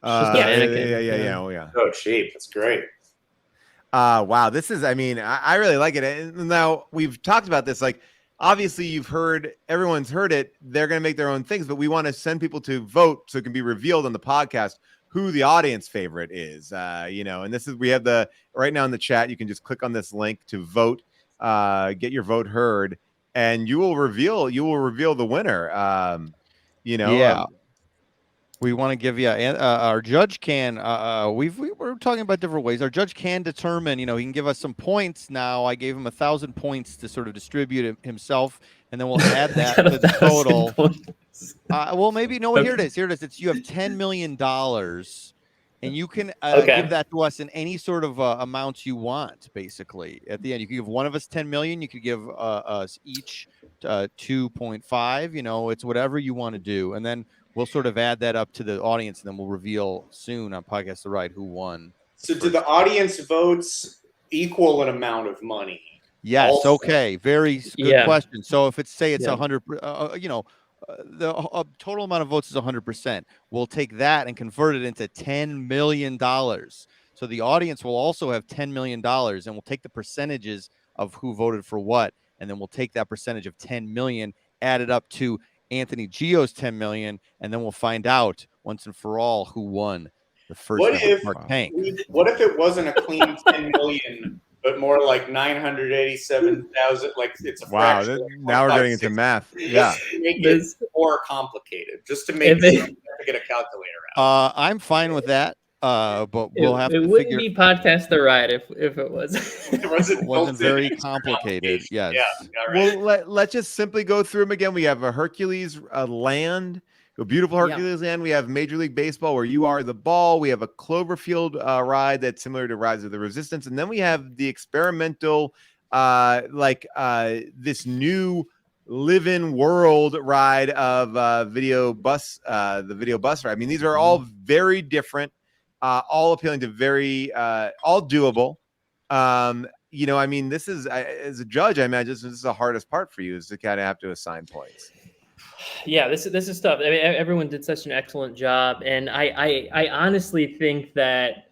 Yeah. Oh, cheap. That's great. Wow, this is, I really like it. And now we've talked about this, like, obviously everyone's heard it. They're going to make their own things, but we want to send people to vote so it can be revealed on the podcast who the audience favorite is. And this is, we have right now in the chat, you can just click on this link to vote, get your vote heard, and you will reveal the winner. We want to give our judge can. We're talking about different ways. Our judge can determine. He can give us some points. Now, I gave him 1,000 points to sort of distribute it himself, and then we'll add that to the total. Well, maybe no. Here it is. It's you have $10 million. And you can give that to us in any sort of amounts you want, basically. At the end, you can give one of us 10 million. You could give us each 2.5. It's whatever you want to do. And then we'll sort of add that up to the audience, and then we'll reveal soon on Podcast The Ride who won. So do the audience votes equal an amount of money? Yes. Also? Okay. Very good question. So if it's 100, the total amount of votes is 100%. We'll take that and convert it into $10 million. So the audience will also have $10 million, and we'll take the percentages of who voted for what, and then we'll take that percentage of 10 million, add it up to Anthony Gio's 10 million, and then we'll find out once and for all who won the first Park Tank. What if it wasn't a clean 10 million, but more like 987,000? Like, it's a fraction. Now we're getting into math. Yeah, make it more complicated, just to make it to get a calculator out. I'm fine with that. But we'll have to figure. It wouldn't be Podcast The Ride if it was. It wasn't very complicated. Yes. Yeah. Right. Well, let's just simply go through them again. We have a Hercules land, a beautiful Hercules land. We have Major League Baseball, where you are the ball. We have a Cloverfield ride that's similar to Rise of the Resistance, and then we have the experimental, this new live-in world ride of video bus, the video bus ride. I mean, these are all very different, all appealing to very, all doable. I mean, this is, as a judge, I imagine this is the hardest part for you, is to kind of have to assign points. Yeah, this is tough. I mean, everyone did such an excellent job, and I honestly think that,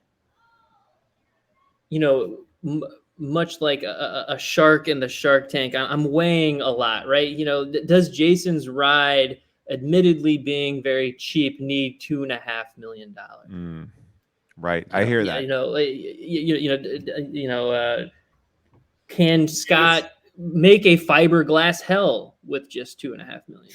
much like a shark in the Shark Tank, I'm weighing a lot, right? Does Jason's ride, admittedly being very cheap, need $2.5 million? Right, I hear that. Can Scott make a fiberglass hell with just $2.5 million?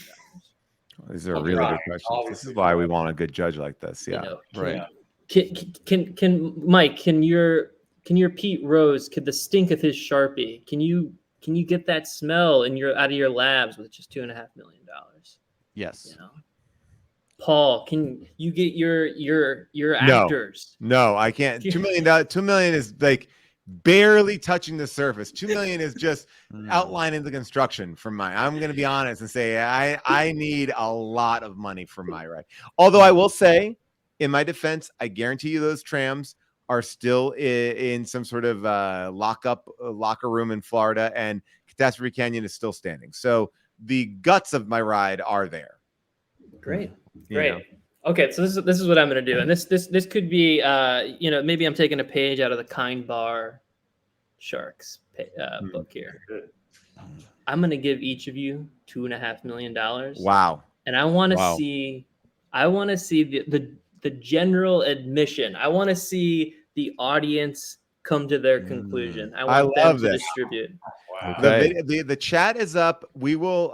These are really good questions. This is why we want a good judge like this. Yeah, right. Can Mike? Can your Pete Rose? Could the stink of his Sharpie? Can you get that smell out of your labs with just $2.5 million? Yes. Paul, can you get your actors? No, I can't. $2 million. $2 million is like barely touching the surface. $2 million is just outlining the construction from mine. I'm going to be honest and say I need a lot of money for my ride. Although I will say, in my defense, I guarantee you those trams are still in some sort of locker room in Florida, and Catastrophe Canyon is still standing. So the guts of my ride are there. Great. Okay, so this is what I'm going to do, and this could be maybe I'm taking a page out of the Kind Bar Sharks book here. I'm going to give each of you $2.5 million. Wow! And I want to see the general admission. I want to see the audience come to their conclusion. I want them to distribute. Wow. The chat is up. We will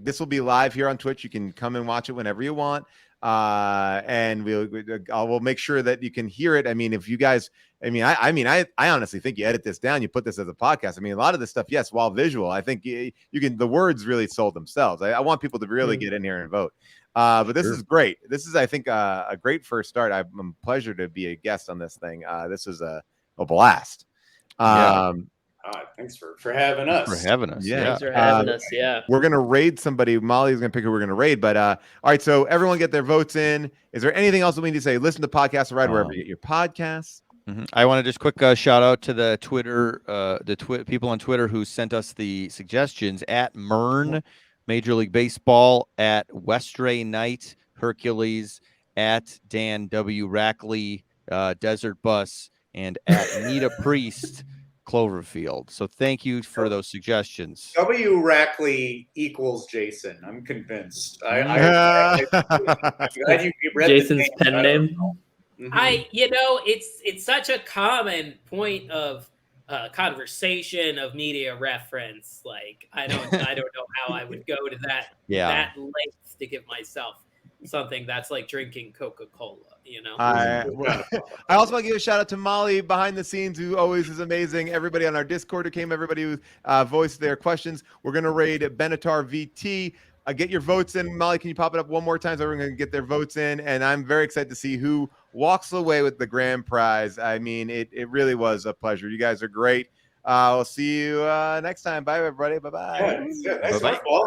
this will be live here on Twitch. You can come and watch it whenever you want. And we'll make sure that you can hear it. I mean, if you guys, I honestly think you edit this down, you put this as a podcast. I mean, a lot of this stuff, yes, while visual, I think you can, the words really sold themselves. I want people to really get in here and vote. But this is great. This is, I think, a great first start. I'm a pleasure to be a guest on this thing. This is a blast. Thanks for having us. Yeah. Thanks for having us. Yeah. We're gonna raid somebody. Molly's gonna pick who we're gonna raid. But all right, so everyone get their votes in. Is there anything else that we need to say? Listen to Podcast Ride wherever you get your podcasts. I want to just quick shout out to the Twitter, people on Twitter who sent us the suggestions at Mern, Major League Baseball, at Westray Knight, Hercules, at Dan W. Rackley, Desert Bus, and at Nita Priest, Cloverfield. So thank you for those suggestions. W. Rackley equals Jason. I'm convinced. I'm glad you read Jason's pen name. It's such a common point of conversation of media reference. Like I don't know how I would go to that length to give myself something that's like drinking Coca-Cola, I also want to give a shout out to Molly behind the scenes, who always is amazing. Everybody on our Discord who came, everybody who voiced their questions. We're going to raid Benatar VT. Get your votes in. Molly, can you pop it up one more time so everyone can get their votes in? And I'm very excited to see who walks away with the grand prize. I mean, it really was a pleasure. You guys are great. We'll see you next time. Bye, everybody. Bye-bye. Yeah, thanks, Paul.